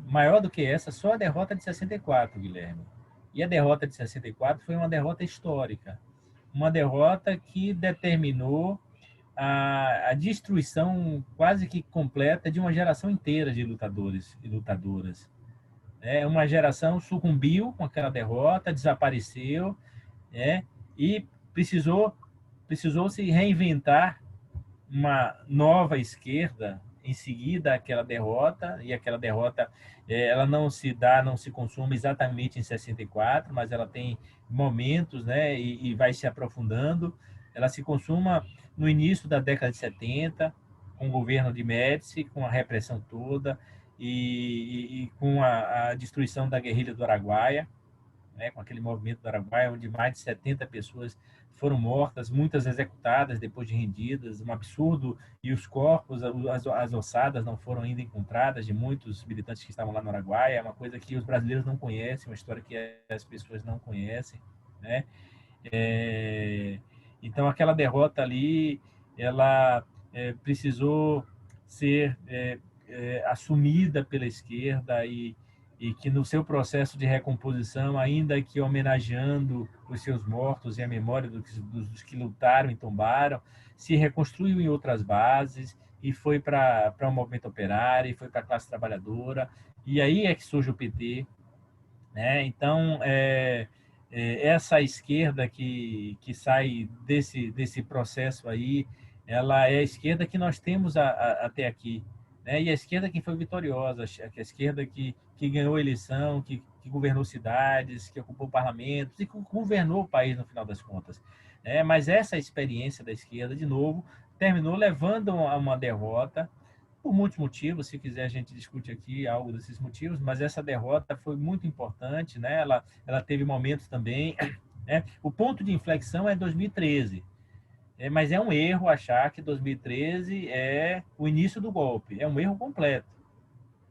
maior do que essa, só a derrota de 64, Guilherme. E a derrota de 64 foi uma derrota histórica. Uma derrota que determinou a destruição quase que completa de uma geração inteira de lutadores e lutadoras. Uma geração sucumbiu com aquela derrota, desapareceu, e precisou se reinventar uma nova esquerda em seguida àquela derrota, e aquela derrota ela não se consuma exatamente em 64, mas ela tem momentos, né, e vai se aprofundando. Ela se consuma no início da década de 70, com o governo de Médici, com a repressão toda, e com a destruição da guerrilha do Araguaia, né, com aquele movimento do Araguaia, onde mais de 70 pessoas foram mortas, muitas executadas depois de rendidas, um absurdo, e os corpos, as ossadas não foram ainda encontradas de muitos militantes que estavam lá no Araguaia, é uma coisa que os brasileiros não conhecem, uma história que as pessoas não conhecem, né? Então, aquela derrota ali, ela precisou ser assumida pela esquerda e que no seu processo de recomposição, ainda que homenageando os seus mortos e a memória dos que lutaram e tombaram, se reconstruiu em outras bases e foi para o movimento operário, e foi para a classe trabalhadora, e aí é que surge o PT, né? Então, essa esquerda que sai desse processo aí, ela é a esquerda que nós temos até aqui, né? E a esquerda que foi vitoriosa, a esquerda que ganhou a eleição, que governou cidades, que ocupou parlamentos e que governou o país no final das contas. Mas essa experiência da esquerda, de novo, terminou levando a uma derrota, por muitos motivos. Se quiser, a gente discute aqui algo desses motivos, mas essa derrota foi muito importante, né? Ela teve momentos também, né? O ponto de inflexão é 2013, mas é um erro achar que 2013 é o início do golpe, é um erro completo,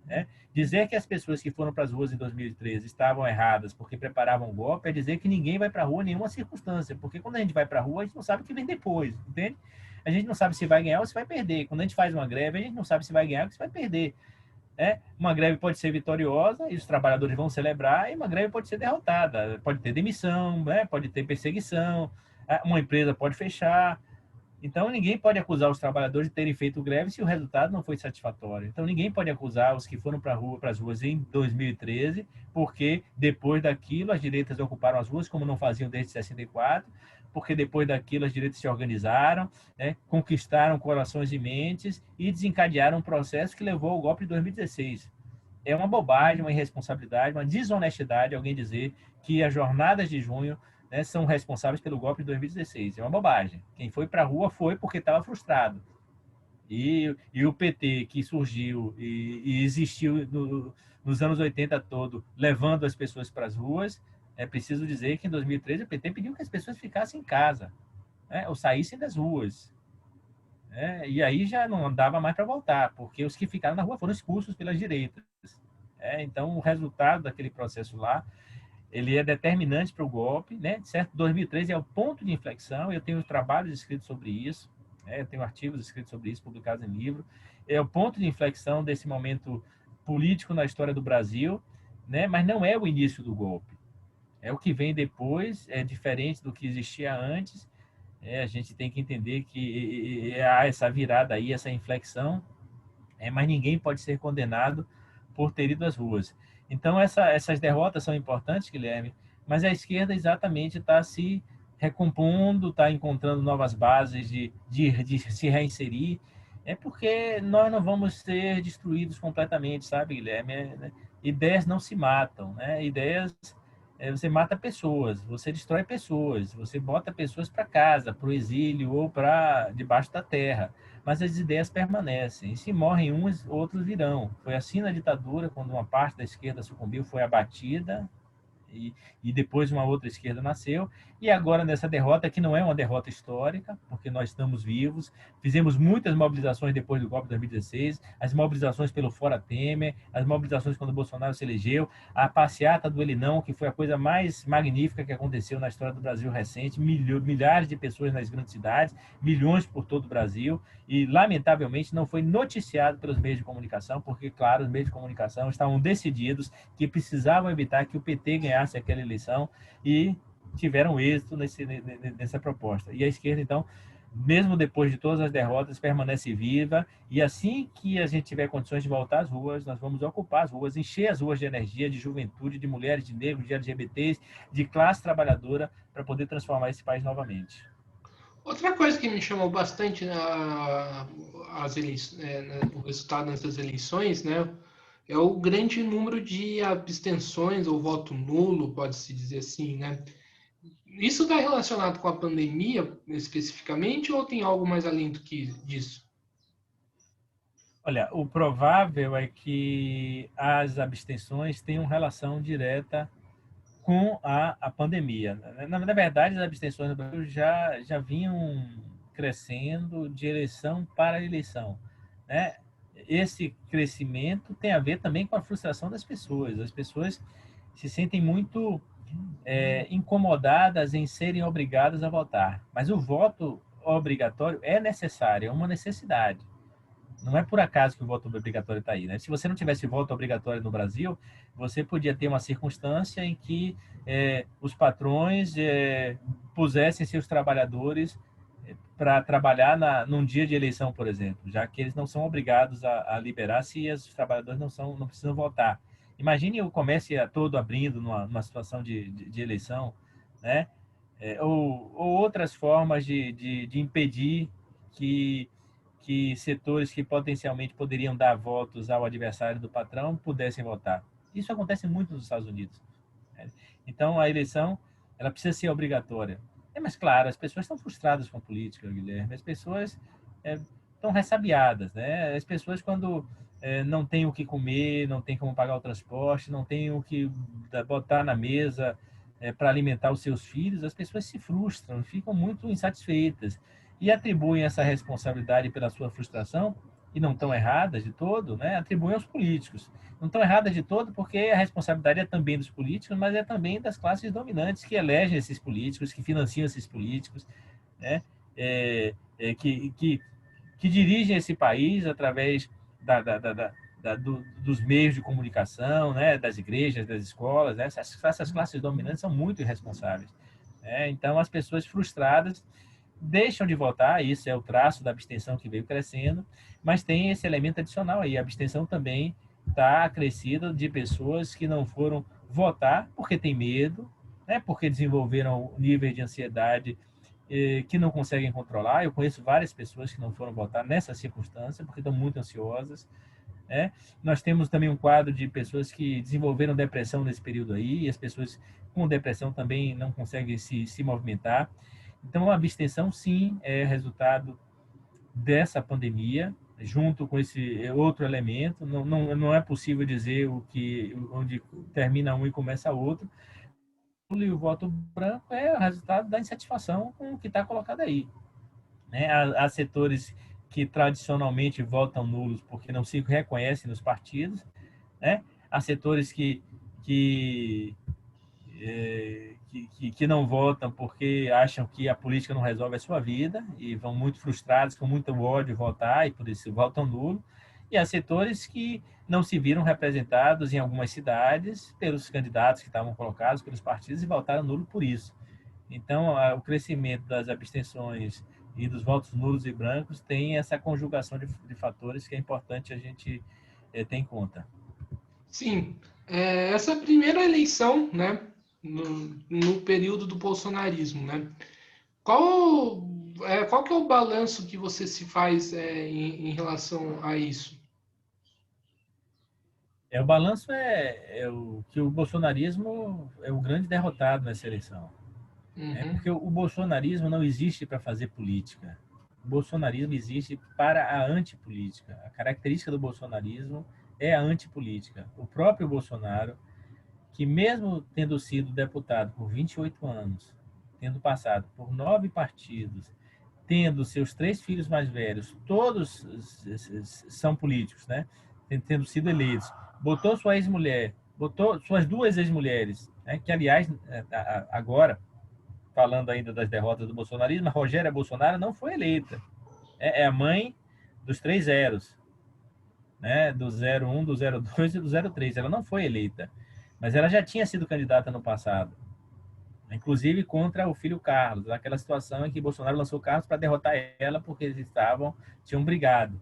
né? Dizer que as pessoas que foram para as ruas em 2013 estavam erradas porque preparavam o golpe é dizer que ninguém vai para a rua em nenhuma circunstância, porque quando a gente vai para a rua, a gente não sabe o que vem depois, entende? A gente não sabe se vai ganhar ou se vai perder. Quando a gente faz uma greve, a gente não sabe se vai ganhar ou se vai perder. Uma greve pode ser vitoriosa e os trabalhadores vão celebrar, e uma greve pode ser derrotada. Pode ter demissão, pode ter perseguição, uma empresa pode fechar. Então, ninguém pode acusar os trabalhadores de terem feito greve se o resultado não foi satisfatório. Então, ninguém pode acusar os que foram para as ruas em 2013, porque depois daquilo as direitas ocuparam as ruas, como não faziam desde 64, porque depois daquilo as direitas se organizaram, né, conquistaram corações e mentes e desencadearam um processo que levou ao golpe de 2016. É uma bobagem, uma irresponsabilidade, uma desonestidade alguém dizer que as jornadas de junho, né, são responsáveis pelo golpe de 2016. É uma bobagem. Quem foi para a rua foi porque estava frustrado. E o PT, que surgiu e existiu nos anos 80 todo, levando as pessoas para as ruas, é preciso dizer que em 2013 o PT pediu que as pessoas ficassem em casa, né, ou saíssem das ruas. E aí já não dava mais para voltar, porque os que ficaram na rua foram expulsos pelas direitas. Então, o resultado daquele processo lá, ele é determinante para o golpe, né? Certo? 2013 é o ponto de inflexão. Eu tenho trabalhos escritos sobre isso, eu tenho artigos escritos sobre isso, publicados em livro. É o ponto de inflexão desse momento político na história do Brasil, né? Mas não é o início do golpe. É o que vem depois, é diferente do que existia antes. A gente tem que entender que há essa virada aí, essa inflexão, mas ninguém pode ser condenado por ter ido às ruas. Então, essas derrotas são importantes, Guilherme, mas a esquerda exatamente está se recompondo, está encontrando novas bases de se reinserir. É porque nós não vamos ser destruídos completamente, sabe, Guilherme? Ideias não se matam, né? Ideias, você mata pessoas, você destrói pessoas, você bota pessoas para casa, para o exílio ou para debaixo da terra. Mas as ideias permanecem. E se morrem uns, outros virão. Foi assim na ditadura, quando uma parte da esquerda sucumbiu, foi abatida, e depois uma outra esquerda nasceu, e agora nessa derrota, que não é uma derrota histórica, porque nós estamos vivos, fizemos muitas mobilizações depois do golpe de 2016, as mobilizações pelo Fora Temer, as mobilizações quando o Bolsonaro se elegeu, a passeata do Ele Não, que foi a coisa mais magnífica que aconteceu na história do Brasil recente, milhares de pessoas nas grandes cidades, milhões por todo o Brasil, e lamentavelmente não foi noticiado pelos meios de comunicação, porque, claro, os meios de comunicação estavam decididos que precisavam evitar que o PT ganhasse aquela eleição, e tiveram êxito nessa proposta. E a esquerda, então, mesmo depois de todas as derrotas, permanece viva, e assim que a gente tiver condições de voltar às ruas, nós vamos ocupar as ruas, encher as ruas de energia, de juventude, de mulheres, de negros, de LGBTs, de classe trabalhadora, para poder transformar esse país novamente. Outra coisa que me chamou bastante o resultado dessas eleições, né, é o grande número de abstenções ou voto nulo, pode-se dizer assim, né? Isso está relacionado com a pandemia especificamente ou tem algo mais além do que disso? Olha, o provável é que as abstenções tenham relação direta com a pandemia. Na verdade, as abstenções no Brasil já vinham crescendo de eleição para eleição, né? Esse crescimento tem a ver também com a frustração das pessoas. As pessoas se sentem muito incomodadas em serem obrigadas a votar. Mas o voto obrigatório é necessário, é uma necessidade. Não é por acaso que o voto obrigatório está aí, né? Se você não tivesse voto obrigatório no Brasil, você podia ter uma circunstância em que os patrões pusessem seus trabalhadores para trabalhar num dia de eleição, por exemplo, já que eles não são obrigados a liberar se os trabalhadores não precisam votar. Imagine o comércio todo abrindo numa situação de eleição, né? Ou outras formas de impedir que setores que potencialmente poderiam dar votos ao adversário do patrão pudessem votar. Isso acontece muito nos Estados Unidos, né? Então, a eleição ela precisa ser obrigatória. Mas, claro, as pessoas estão frustradas com a política, Guilherme. As pessoas estão ressabiadas, né? As pessoas, quando não têm o que comer, não têm como pagar o transporte, não têm o que botar na mesa para alimentar os seus filhos, as pessoas se frustram, ficam muito insatisfeitas e atribuem essa responsabilidade pela sua frustração, e não estão erradas de todo, né? Atribuem aos políticos. Não estão erradas de todo porque a responsabilidade é também dos políticos, mas é também das classes dominantes que elegem esses políticos, que financiam esses políticos, né? Que dirigem esse país através dos meios de comunicação, né? Das igrejas, das escolas, né? Essas classes dominantes são muito irresponsáveis, né? Então, as pessoas frustradas deixam de votar, isso é o traço da abstenção que veio crescendo, mas tem esse elemento adicional aí, a abstenção também está acrescida de pessoas que não foram votar porque tem medo, né, porque desenvolveram níveis de ansiedade que não conseguem controlar. Eu conheço várias pessoas que não foram votar nessa circunstância porque estão muito ansiosas, né? Nós temos também um quadro de pessoas que desenvolveram depressão nesse período aí, e as pessoas com depressão também não conseguem se movimentar. Então, a abstenção, sim, é resultado dessa pandemia, junto com esse outro elemento. Não é possível dizer onde termina um e começa outro. E o voto branco é o resultado da insatisfação com o que está colocado aí, né? Há setores que tradicionalmente votam nulos porque não se reconhecem nos partidos, né? Há setores que não votam porque acham que a política não resolve a sua vida e vão muito frustrados, com muito ódio votar e por isso votam nulo. E há setores que não se viram representados em algumas cidades pelos candidatos que estavam colocados pelos partidos e votaram nulo por isso. Então, o crescimento das abstenções e dos votos nulos e brancos tem essa conjugação de fatores que é importante a gente ter em conta. Sim, essa primeira eleição, né, no período do bolsonarismo, né? Qual que é o balanço que você se faz em relação a isso? O balanço o que o bolsonarismo é o grande derrotado nessa eleição. Uhum, Porque o bolsonarismo não existe para fazer política. O bolsonarismo existe para a antipolítica. A característica do bolsonarismo é a antipolítica. O próprio Bolsonaro, que mesmo tendo sido deputado por 28 anos, tendo passado por 9 partidos, tendo seus 3 filhos mais velhos, todos são políticos, né? Tendo sido eleitos, botou sua ex-mulher, botou suas 2 ex-mulheres, né? Que, aliás, agora, falando ainda das derrotas do bolsonarismo, a Rogéria Bolsonaro não foi eleita. É a mãe dos 3 zeros, né? Do 01, do 02 e do 03. Ela não foi eleita, mas ela já tinha sido candidata no passado, inclusive contra o filho Carlos, aquela situação em que Bolsonaro lançou Carlos para derrotar ela porque eles tinham brigado.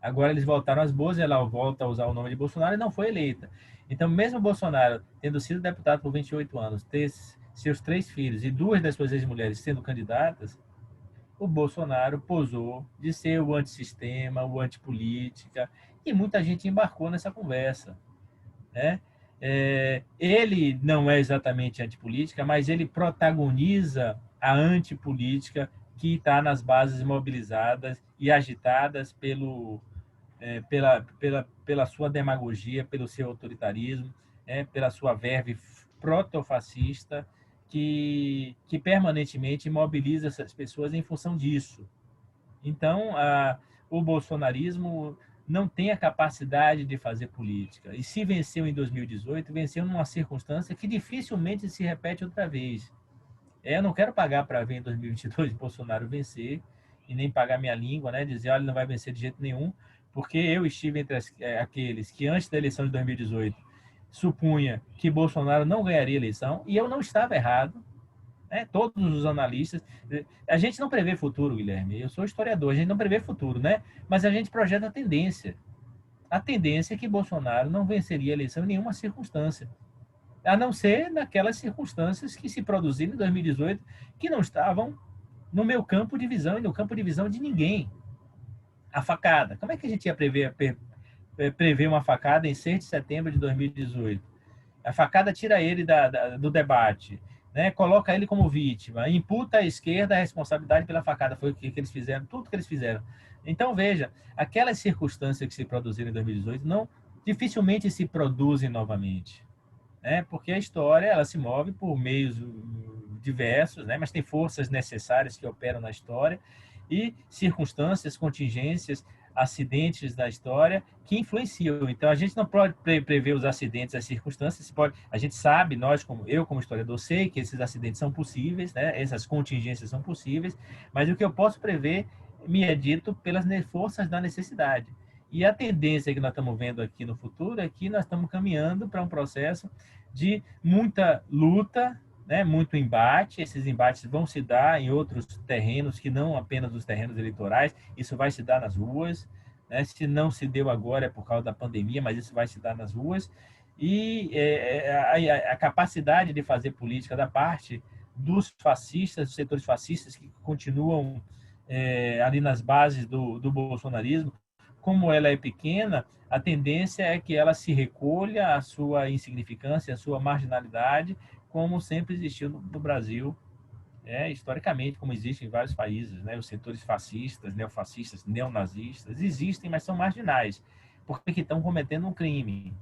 Agora eles voltaram às boas, ela volta a usar o nome de Bolsonaro e não foi eleita. Então, mesmo Bolsonaro tendo sido deputado por 28 anos, ter seus 3 filhos e 2 das suas ex-mulheres sendo candidatas, o Bolsonaro posou de ser o antissistema, o antipolítica, e muita gente embarcou nessa conversa, né? Ele não é exatamente antipolítica, mas ele protagoniza a antipolítica que está nas bases mobilizadas e agitadas pela sua demagogia, pelo seu autoritarismo, pela sua verve protofascista, que permanentemente mobiliza essas pessoas em função disso. Então, o bolsonarismo não tem a capacidade de fazer política. E se venceu em 2018, venceu numa circunstância que dificilmente se repete outra vez. Eu não quero pagar para ver em 2022 Bolsonaro vencer e nem pagar minha língua, né? Dizer, olha, ele não vai vencer de jeito nenhum, porque eu estive entre aqueles que antes da eleição de 2018 supunha que Bolsonaro não ganharia a eleição, e eu não estava errado, né? Todos os analistas. A gente não prevê futuro, Guilherme. Eu sou historiador, a gente não prevê futuro, né? Mas a gente projeta a tendência. A tendência é que Bolsonaro não venceria a eleição em nenhuma circunstância, a não ser naquelas circunstâncias que se produziram em 2018, que não estavam no meu campo de visão e no campo de visão de ninguém. A facada. Como é que a gente ia prever uma facada em 6 de setembro de 2018? A facada tira ele do debate, né? Coloca ele como vítima, imputa à esquerda a responsabilidade pela facada. Foi o que eles fizeram, tudo que eles fizeram. Então, veja, aquelas circunstâncias que se produziram em 2018 não dificilmente se produzem novamente, né? Porque a história ela se move por meios diversos, né? Mas tem forças necessárias que operam na história e circunstâncias, contingências, acidentes da história que influenciam. Então a gente não pode prever os acidentes, as circunstâncias. A gente sabe, eu como historiador sei que esses acidentes são possíveis, né? Essas contingências são possíveis, mas o que eu posso prever me é dito pelas forças da necessidade. E a tendência que nós estamos vendo aqui no futuro é que nós estamos caminhando para um processo de muita luta, né, muito embate. Esses embates vão se dar em outros terrenos que não apenas os terrenos eleitorais. Isso vai se dar nas ruas, né? Se não se deu agora é por causa da pandemia, mas isso vai se dar nas ruas. E a capacidade de fazer política da parte dos fascistas, dos setores fascistas que continuam ali nas bases do bolsonarismo, como ela é pequena, a tendência é que ela se recolha à sua insignificância, à sua marginalidade, como sempre existiu no Brasil, historicamente, como existe em vários países, né? Os setores fascistas, neofascistas, neonazistas existem, mas são marginais, porque estão cometendo um crime.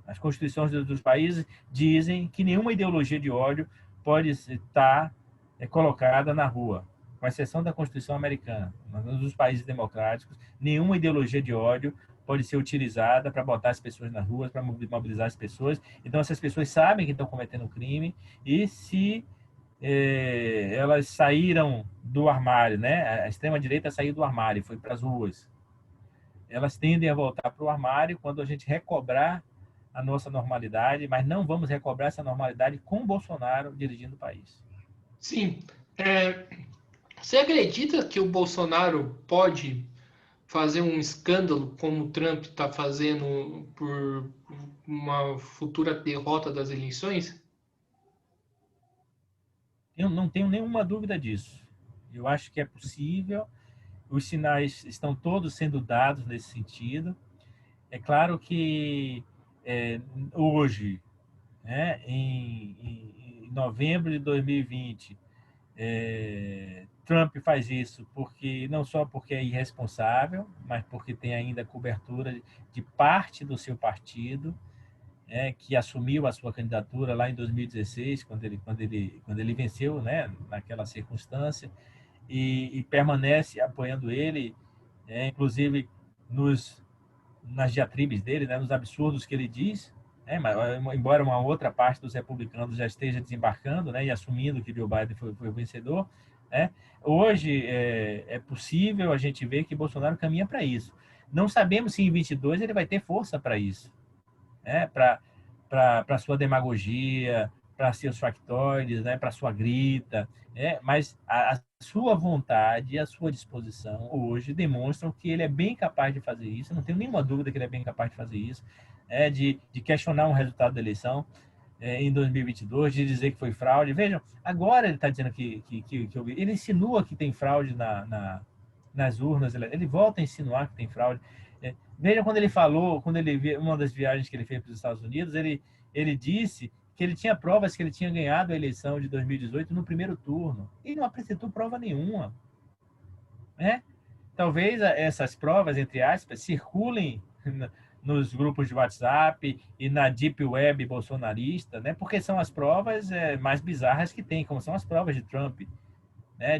As constituições dos países dizem que nenhuma ideologia de ódio pode estar colocada na rua, com exceção da Constituição americana. Nos países democráticos, nenhuma ideologia de ódio pode ser utilizada para botar as pessoas nas ruas, para mobilizar as pessoas. Então, essas pessoas sabem que estão cometendo um crime e se elas saíram do armário, né? A extrema-direita saiu do armário, foi para as ruas. Elas tendem a voltar para o armário quando a gente recobrar a nossa normalidade, mas não vamos recobrar essa normalidade com Bolsonaro dirigindo o país. Sim. Você acredita que o Bolsonaro pode fazer um escândalo como o Trump está fazendo por uma futura derrota das eleições? Eu não tenho nenhuma dúvida disso. Eu acho que é possível, os sinais estão todos sendo dados nesse sentido. É claro que hoje, né, em novembro de 2020, Trump faz isso porque não só porque é irresponsável, mas porque tem ainda cobertura de parte do seu partido, que assumiu a sua candidatura lá em 2016, quando ele venceu, né, naquela circunstância, e permanece apoiando ele, inclusive nas diatribes dele, né, nos absurdos que ele diz, mas, embora uma outra parte dos republicanos já esteja desembarcando, né, e assumindo que Joe Biden foi o vencedor, né, hoje é possível a gente ver que Bolsonaro caminha para isso. Não sabemos se em 22 ele vai ter força para isso, para sua demagogia, para seus factoides, né, para sua grita, mas a sua vontade e a sua disposição hoje demonstram que ele é bem capaz de fazer isso. Eu não tenho nenhuma dúvida que ele é bem capaz de fazer isso, de questionar um resultado da eleição em 2022, de dizer que foi fraude. Vejam, agora ele está dizendo que ele insinua que tem fraude nas urnas, ele volta a insinuar que tem fraude. Veja quando ele falou, uma das viagens que ele fez para os Estados Unidos, ele disse que ele tinha provas que ele tinha ganhado a eleição de 2018 no primeiro turno. E não apresentou prova nenhuma. Talvez essas provas, entre aspas, circulem nos grupos de WhatsApp e na Deep Web bolsonarista, porque são as provas mais bizarras que tem, como são as provas de Trump,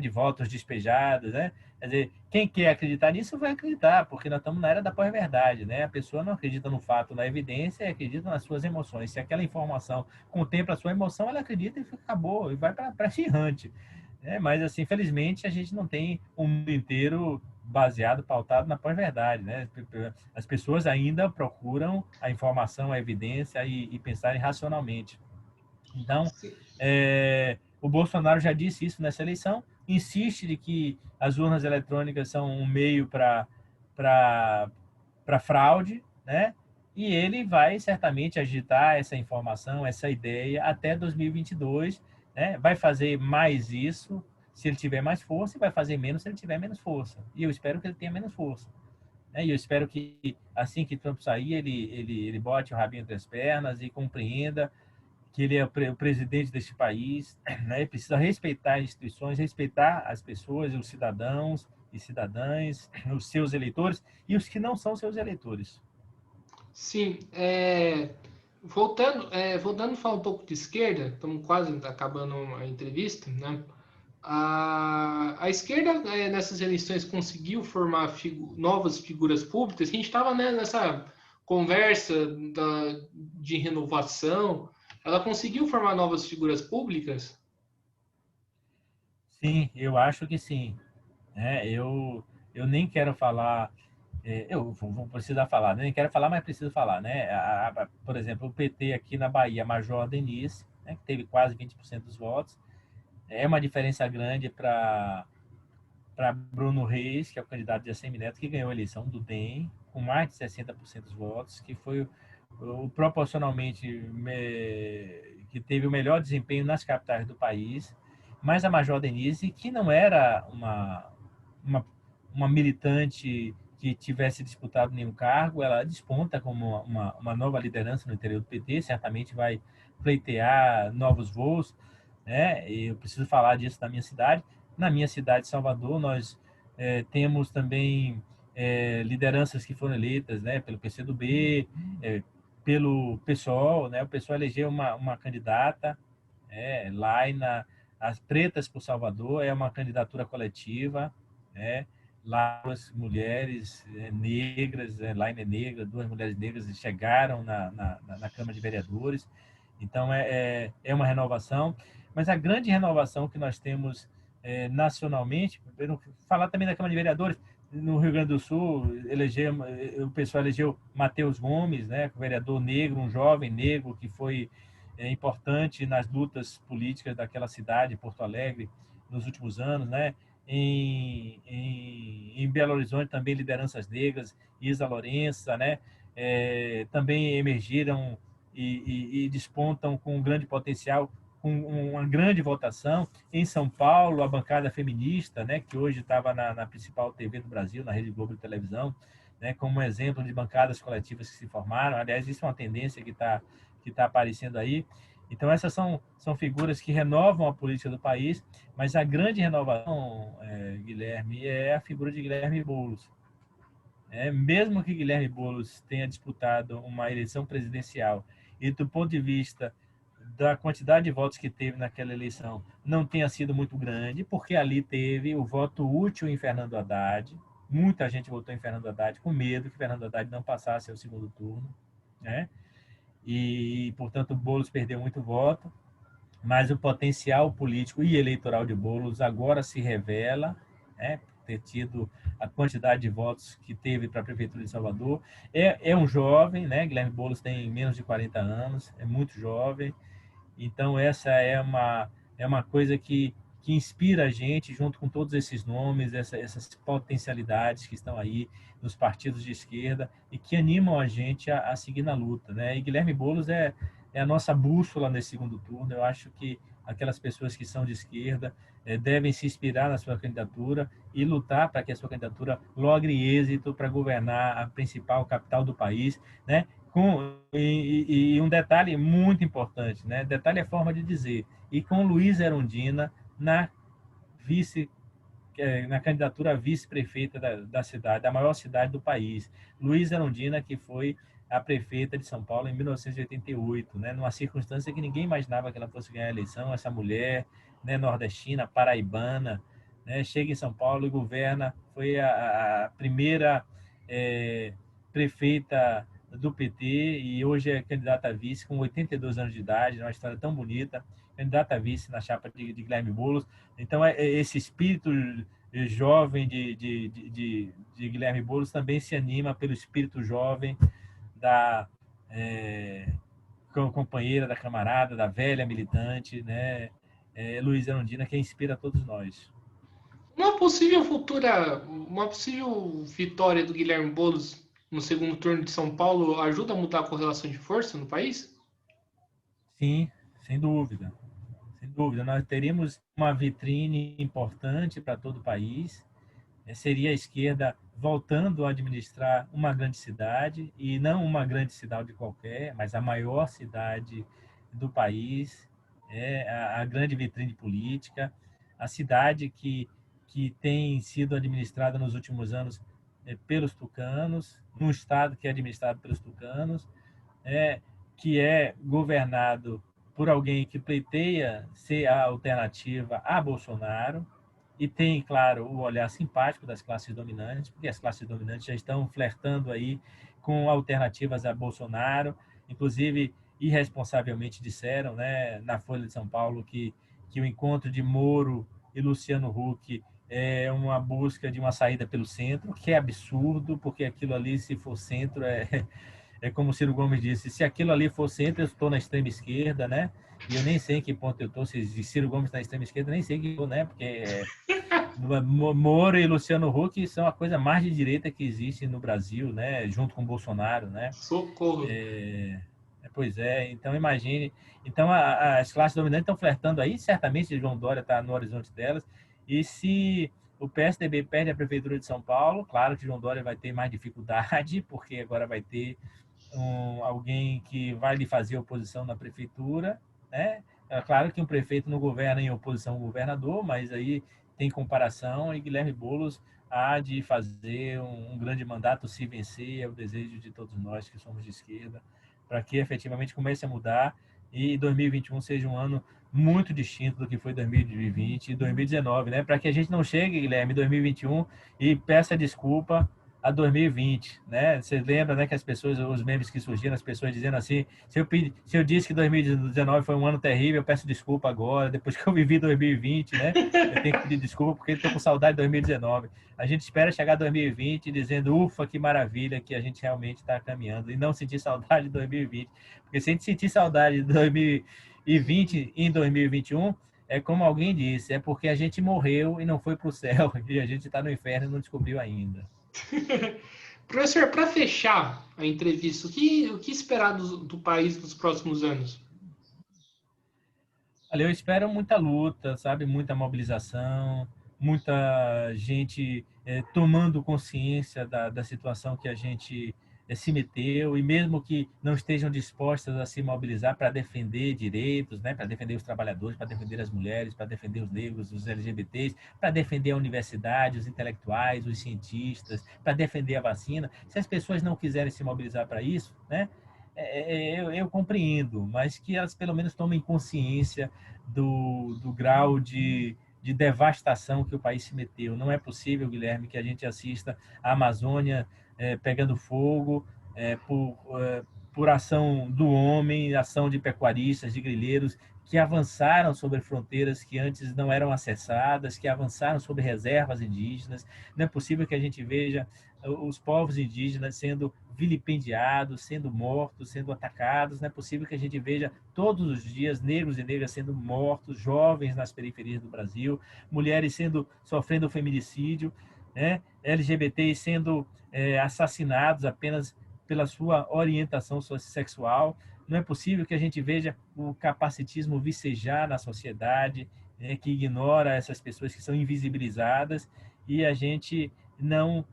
de votos despejados, Quer dizer, quem quer acreditar nisso vai acreditar, porque nós estamos na era da pós-verdade, A pessoa não acredita no fato, na evidência, acredita nas suas emoções. Se aquela informação contempla a sua emoção, ela acredita e acabou, e vai para errante. Mas, assim, infelizmente, a gente não tem um mundo inteiro baseado, pautado na pós-verdade, As pessoas ainda procuram a informação, a evidência e pensarem racionalmente. Então, o Bolsonaro já disse isso nessa eleição, insiste de que as urnas eletrônicas são um meio para fraude, E ele vai certamente agitar essa informação, essa ideia até 2022, Vai fazer mais isso se ele tiver mais força e vai fazer menos se ele tiver menos força. E eu espero que ele tenha menos força. E eu espero que assim que Trump sair, ele bote o rabinho entre as pernas e compreenda que ele é o presidente deste país, Precisa respeitar as instituições, respeitar as pessoas, os cidadãos e cidadãs, os seus eleitores e os que não são seus eleitores. Sim, voltando a falar um pouco de esquerda, estamos quase acabando a entrevista, A esquerda, nessas eleições, conseguiu formar novas figuras públicas. A gente estava, nessa conversa de renovação. Ela conseguiu formar novas figuras públicas? Sim, eu acho que sim. Eu nem quero falar, eu vou precisar falar, nem quero falar, mas preciso falar, por exemplo, o PT aqui na Bahia, Major Denise, que teve quase 20% dos votos, é uma diferença grande para Bruno Reis, que é o candidato de Assemineto, que ganhou a eleição do DEM, com mais de 60% dos votos, que foi proporcionalmente que teve o melhor desempenho nas capitais do país, mas a Major Denise, que não era uma militante que tivesse disputado nenhum cargo, ela desponta como uma nova liderança no interior do PT, certamente vai pleitear novos voos, E eu preciso falar disso na minha cidade. Na minha cidade, Salvador, nós temos também lideranças que foram eleitas, pelo PCdoB, pelo PSOL, O PSOL elegeu uma candidata, Laina, as Pretas por Salvador, é uma candidatura coletiva, Lá duas mulheres negras, Laina é negra, duas mulheres negras chegaram na Câmara de Vereadores. Então, é uma renovação. Mas a grande renovação que nós temos nacionalmente, falar também da Câmara de Vereadores, no Rio Grande do Sul, o pessoal elegeu Matheus Gomes, vereador negro, um jovem negro que foi importante nas lutas políticas daquela cidade, Porto Alegre, nos últimos anos, Em Belo Horizonte também lideranças negras, Isa Lourença, também emergiram e despontam com um grande potencial com uma grande votação. Em São Paulo, a bancada feminista, né, que hoje estava na principal TV do Brasil, na Rede Globo de televisão, né, como exemplo de bancadas coletivas que se formaram. Aliás, isso é uma tendência que tá aparecendo aí. Então, essas são figuras que renovam a política do país, mas a grande renovação, Guilherme, é a figura de Guilherme Boulos. Mesmo que Guilherme Boulos tenha disputado uma eleição presidencial e, do ponto de vista da quantidade de votos que teve naquela eleição, não tenha sido muito grande, porque ali teve o voto útil em Fernando Haddad. Muita gente votou em Fernando Haddad com medo que Fernando Haddad não passasse ao segundo turno, né? E, portanto, Boulos perdeu muito voto, mas o potencial político e eleitoral de Boulos agora se revela, né? Ter tido a quantidade de votos que teve para a Prefeitura de Salvador. É um jovem, né? Guilherme Boulos tem menos de 40 anos, é muito jovem. Então, essa é uma coisa que inspira a gente, junto com todos esses nomes, essas potencialidades que estão aí nos partidos de esquerda e que animam a gente a seguir na luta, né? E Guilherme Boulos é a nossa bússola nesse segundo turno. Eu acho que aquelas pessoas que são de esquerda devem se inspirar na sua candidatura e lutar para que a sua candidatura logre êxito para governar a principal capital do país, né? E um detalhe muito importante, né? Detalhe é a forma de dizer. E com Luiz Erundina na candidatura a vice-prefeita da cidade, da maior cidade do país. Luiz Erundina, que foi a prefeita de São Paulo em 1988, né? Numa circunstância que ninguém imaginava que ela fosse ganhar a eleição. Essa mulher, né, nordestina, paraibana, né, chega em São Paulo e governa, foi a primeira prefeita do PT e hoje é candidata a vice com 82 anos de idade, uma história tão bonita, candidata a vice na chapa de Guilherme Boulos. Então, esse espírito jovem de Guilherme Boulos também se anima pelo espírito jovem da companheira, da camarada, da velha militante, né? Luiz Erundina, que inspira todos nós. Uma possível vitória do Guilherme Boulos no segundo turno de São Paulo ajuda a mudar a correlação de força no país? Sim, sem dúvida. Sem dúvida. Nós teríamos uma vitrine importante para todo o país. Seria a esquerda voltando a administrar uma grande cidade, e não uma grande cidade qualquer, mas a maior cidade do país, a grande vitrine política, a cidade que tem sido administrada nos últimos anos pelos tucanos, num estado que é administrado pelos tucanos, que é governado por alguém que pleiteia ser a alternativa a Bolsonaro, e tem, claro, o olhar simpático das classes dominantes, porque as classes dominantes já estão flertando aí com alternativas a Bolsonaro, inclusive irresponsavelmente disseram, né, na Folha de São Paulo que o encontro de Moro e Luciano Huck é uma busca de uma saída pelo centro, que é absurdo, porque aquilo ali, se for centro, é como o Ciro Gomes disse, se aquilo ali for centro, eu estou na extrema esquerda, né? E eu nem sei em que ponto eu estou, se Ciro Gomes está na extrema esquerda, nem sei que estou, né? Porque Moro e Luciano Huck são a coisa mais de direita que existe no Brasil, né? Junto com Bolsonaro, né? Socorro! Pois é, então imagine. Então as classes dominantes estão flertando aí, certamente João Dória está no horizonte delas, e se o PSDB perde a Prefeitura de São Paulo, claro que João Dória vai ter mais dificuldade, porque agora vai ter alguém que vai lhe fazer oposição na prefeitura, né? É claro que um prefeito não governa em oposição ao governador, mas aí tem comparação, e Guilherme Boulos há de fazer um grande mandato se vencer, é o desejo de todos nós que somos de esquerda, para que efetivamente comece a mudar e 2021 seja um ano muito distinto do que foi 2020 e 2019, né? Para que a gente não chegue, Guilherme, em 2021 e peça desculpa a 2020, né? Você lembra, né, que as pessoas, os memes que surgiram, as pessoas dizendo assim, se eu disse que 2019 foi um ano terrível, eu peço desculpa agora, depois que eu vivi 2020, né? Eu tenho que pedir desculpa porque estou com saudade de 2019. A gente espera chegar 2020 dizendo, ufa, que maravilha que a gente realmente está caminhando, e não sentir saudade de 2020, porque se a gente sentir saudade de 2020 em 2021, é como alguém disse, é porque a gente morreu e não foi para o céu, e a gente está no inferno e não descobriu ainda. Professor, para fechar a entrevista, o que esperar do país nos próximos anos? Olha, eu espero muita luta, sabe? Muita mobilização, muita gente tomando consciência da situação que a gente se meteu, e mesmo que não estejam dispostas a se mobilizar para defender direitos, né? Para defender os trabalhadores, para defender as mulheres, para defender os negros, os LGBTs, para defender a universidade, os intelectuais, os cientistas, para defender a vacina. Se as pessoas não quiserem se mobilizar para isso, né? Eu compreendo, mas que elas pelo menos tomem consciência do grau de devastação que o país se meteu. Não é possível, Guilherme, que a gente assista a Amazônia pegando fogo por ação do homem, ação de pecuaristas, de grileiros, que avançaram sobre fronteiras que antes não eram acessadas, que avançaram sobre reservas indígenas. Não é possível que a gente veja os povos indígenas sendo vilipendiados, sendo mortos, sendo atacados. Não é possível que a gente veja todos os dias negros e negras sendo mortos, jovens nas periferias do Brasil, mulheres sofrendo feminicídio, né? LGBTs sendo assassinados apenas pela sua orientação sexual. Não é possível que a gente veja o capacitismo vicejar na sociedade, que ignora essas pessoas que são invisibilizadas, e a gente não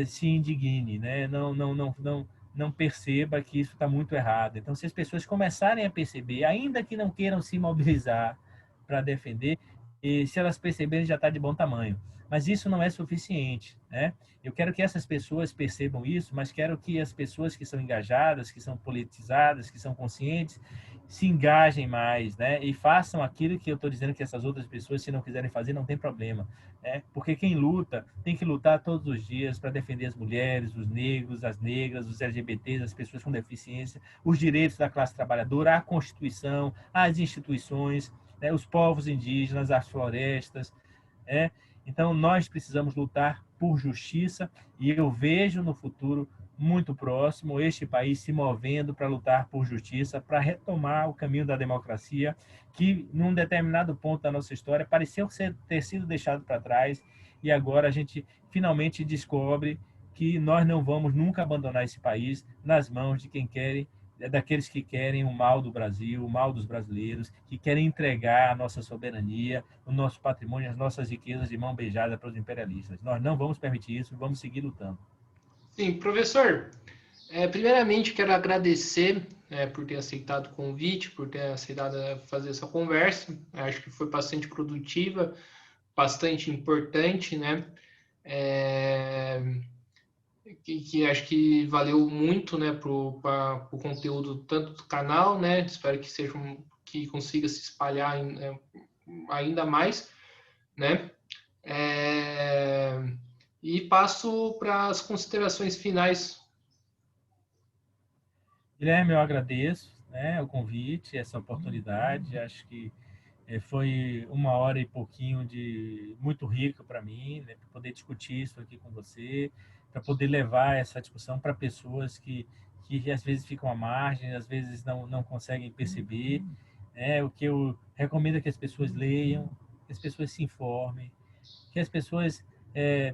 se indigne, né? Não perceba que isso está muito errado. Então, se as pessoas começarem a perceber, ainda que não queiram se mobilizar para defender, e se elas perceberem, já está de bom tamanho. Mas isso não é suficiente, né? Eu quero que essas pessoas percebam isso, mas quero que as pessoas que são engajadas, que são politizadas, que são conscientes, se engajem mais, né? E façam aquilo que eu estou dizendo que essas outras pessoas, se não quiserem fazer, não tem problema, né? Porque quem luta tem que lutar todos os dias para defender as mulheres, os negros, as negras, os LGBTs, as pessoas com deficiência, os direitos da classe trabalhadora, a Constituição, as instituições, né? Os povos indígenas, as florestas, né? Então, nós precisamos lutar por justiça, e eu vejo no futuro muito próximo este país se movendo para lutar por justiça, para retomar o caminho da democracia, que num determinado ponto da nossa história pareceu ter sido deixado para trás, e agora a gente finalmente descobre que nós não vamos nunca abandonar esse país nas mãos de quem quer, daqueles que querem o mal do Brasil, o mal dos brasileiros, que querem entregar a nossa soberania, o nosso patrimônio, as nossas riquezas de mão beijada para os imperialistas. Nós não vamos permitir isso, vamos seguir lutando. Sim, professor, primeiramente quero agradecer por ter aceitado o convite, por ter aceitado fazer essa conversa. Acho que foi bastante produtiva, bastante importante, né? É, que acho que valeu muito, né, para o conteúdo tanto do canal, né? Espero que seja que consiga se espalhar ainda mais, né? É, e passo para as considerações finais. Guilherme, eu agradeço, né, o convite, essa oportunidade. Acho que foi uma hora e pouquinho de muito rico para mim, né, para poder discutir isso aqui com você, para poder levar essa discussão para pessoas que às vezes ficam à margem, às vezes não conseguem perceber. O que eu recomendo é que as pessoas leiam, que as pessoas se informem, que as pessoas é,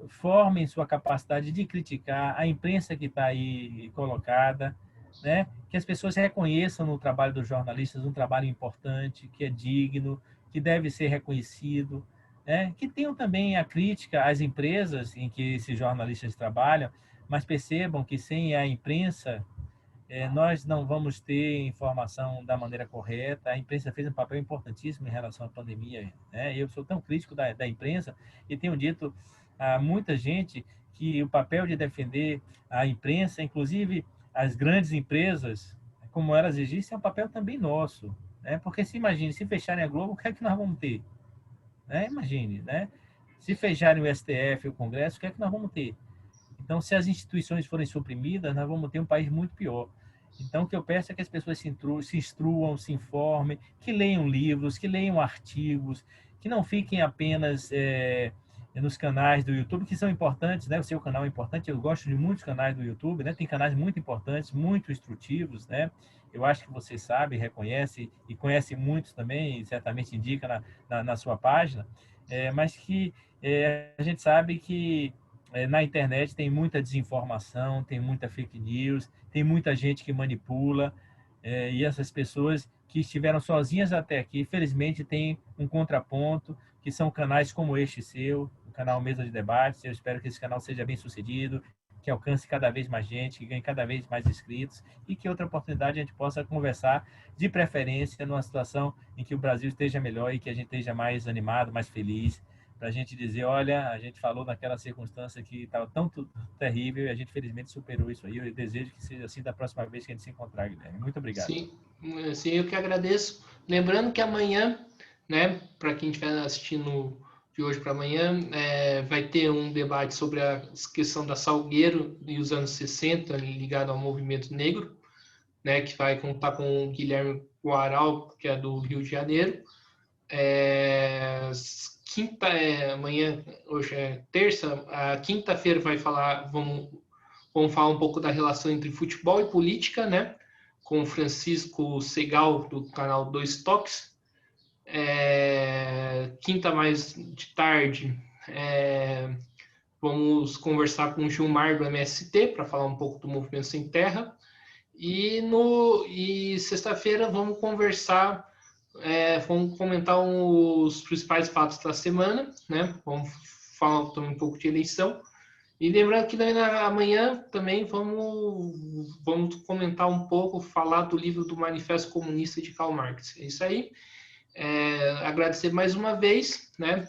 formem sua capacidade de criticar a imprensa que está aí colocada, né? Que as pessoas reconheçam no trabalho dos jornalistas um trabalho importante, que é digno, que deve ser reconhecido, né? Que tenham também a crítica às empresas em que esses jornalistas trabalham, mas percebam que sem a imprensa nós não vamos ter informação da maneira correta. A imprensa fez um papel importantíssimo em relação à pandemia, né? Eu sou tão crítico da imprensa e tenho dito a muita gente que o papel de defender a imprensa, inclusive as grandes empresas, como elas existem, é um papel também nosso, né? Porque se imagine, se fecharem a Globo, o que é que nós vamos ter? Né? Imagine, né? Se fecharem o STF, o Congresso, o que é que nós vamos ter? Então, se as instituições forem suprimidas, nós vamos ter um país muito pior. Então, o que eu peço é que as pessoas se instruam, se informem, que leiam livros, que leiam artigos, que não fiquem apenas nos canais do YouTube, que são importantes, né? O seu canal é importante, eu gosto de muitos canais do YouTube, né? Tem canais muito importantes, muito instrutivos, né? Eu acho que você sabe, reconhece e conhece muitos também, e certamente indica na sua página, mas que a gente sabe que na internet tem muita desinformação, tem muita fake news, tem muita gente que manipula, e essas pessoas que estiveram sozinhas até aqui, felizmente tem um contraponto, que são canais como este seu, o canal Mesa de Debates. Eu espero que esse canal seja bem sucedido, que alcance cada vez mais gente, que ganhe cada vez mais inscritos e que outra oportunidade a gente possa conversar, de preferência, numa situação em que o Brasil esteja melhor e que a gente esteja mais animado, mais feliz, para a gente dizer, olha, a gente falou naquela circunstância que estava tão terrível e a gente felizmente superou isso aí. Eu desejo que seja assim da próxima vez que a gente se encontrar, Guilherme. Muito obrigado. Sim, eu que agradeço. Lembrando que amanhã, né, para quem estiver assistindo de hoje para amanhã, vai ter um debate sobre a questão da Salgueiro e os anos 60 ligado ao movimento negro, né, que vai contar com o Guilherme Guaral, que é do Rio de Janeiro. Amanhã, hoje é terça, a quinta-feira vamos falar um pouco da relação entre futebol e política, né, com o Francisco Segal, do canal Dois Toques. Quinta mais de tarde, vamos conversar com o Gilmar do MST para falar um pouco do Movimento Sem Terra. E sexta-feira vamos conversar, vamos comentar os principais fatos da semana, né? Vamos falar também um pouco de eleição. E lembrando que amanhã também vamos comentar um pouco, falar do livro do Manifesto Comunista de Karl Marx. É isso aí. Agradecer mais uma vez, né,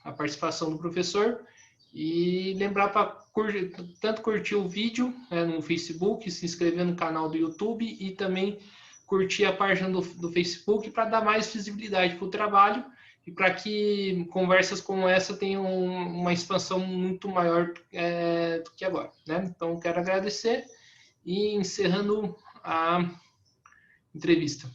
a participação do professor e lembrar para tanto curtir o vídeo, né, no Facebook, se inscrever no canal do YouTube e também curtir a página do Facebook para dar mais visibilidade para o trabalho e para que conversas como essa tenham uma expansão muito maior do que agora, né? Então, quero agradecer e encerrando a entrevista.